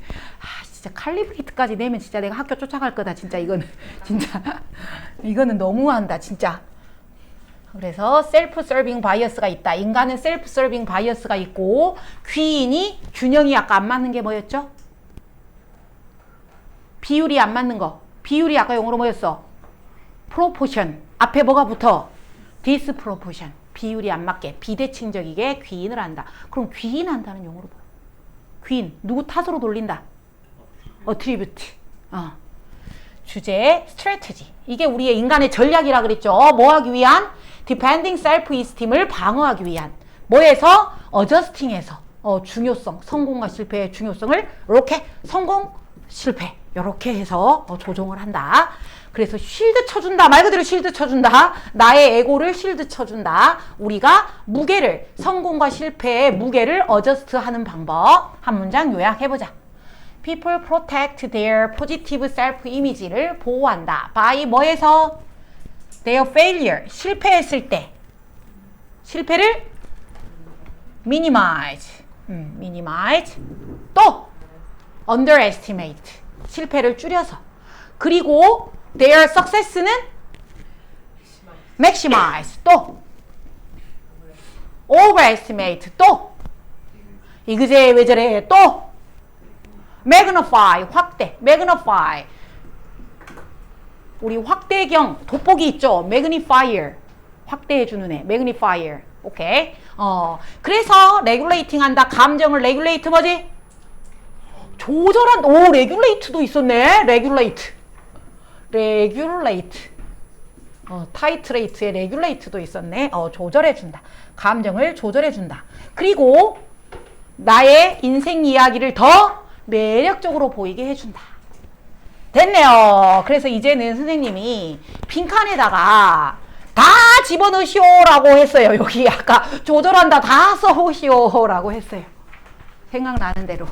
진짜 calibrate까지 내면 진짜 내가 학교 쫓아갈 거다. 진짜 이거는. 진짜. 이거는 너무한다. 진짜. 그래서 self-serving bias가 있다. 인간은 self-serving bias가 있고 귀인이 균형이 아까 안 맞는 게 뭐였죠? 비율이 안 맞는 거. 비율이 아까 영어로 뭐였어? proportion. 앞에 뭐가 붙어? disproportion. 비율이 안 맞게 비대칭적이게 귀인을 한다. 그럼 귀인한다는 용어로 뭐? 귀인. 누구 탓으로 돌린다? attribute. 주제 strategy. 이게 우리의 인간의 전략이라 그랬죠. 뭐 하기 위한? defending self-esteem을 방어하기 위한. 뭐에서? adjusting에서. 중요성, 성공과 실패의 중요성을 이렇게 성공, 실패 이렇게 해서 조정을 한다. 그래서 쉴드 쳐준다. 말 그대로 쉴드 쳐준다. 나의 에고를 쉴드 쳐준다. 우리가 무게를, 성공과 실패의 무게를 어저스트하는 방법. 한 문장 요약해보자. People protect their positive self-image를 보호한다. by 뭐에서? Their failure. 실패했을 때. 실패를 minimize. minimize. 또 underestimate. 실패를 줄여서. 그리고 their success는 maximize. 또 overestimate. 또 이그제 왜 저래. 또 magnify. 확대. magnify. 우리 확대경 돋보기 있죠. magnifier. 확대해주는 애. magnifier. 오케이. 그래서 regulating 한다. 감정을 regulate 뭐지? 조절한. 오, regulate도 있었네. regulate. 타이트레이트의 regulate도 있었네. 조절해준다. 감정을 조절해준다. 그리고 나의 인생 이야기를 더 매력적으로 보이게 해준다. 됐네요. 그래서 이제는 선생님이 빈칸에다가 다 집어넣으시오라고 했어요. 여기 아까 조절한다 다 써오시오라고 했어요. 생각나는 대로.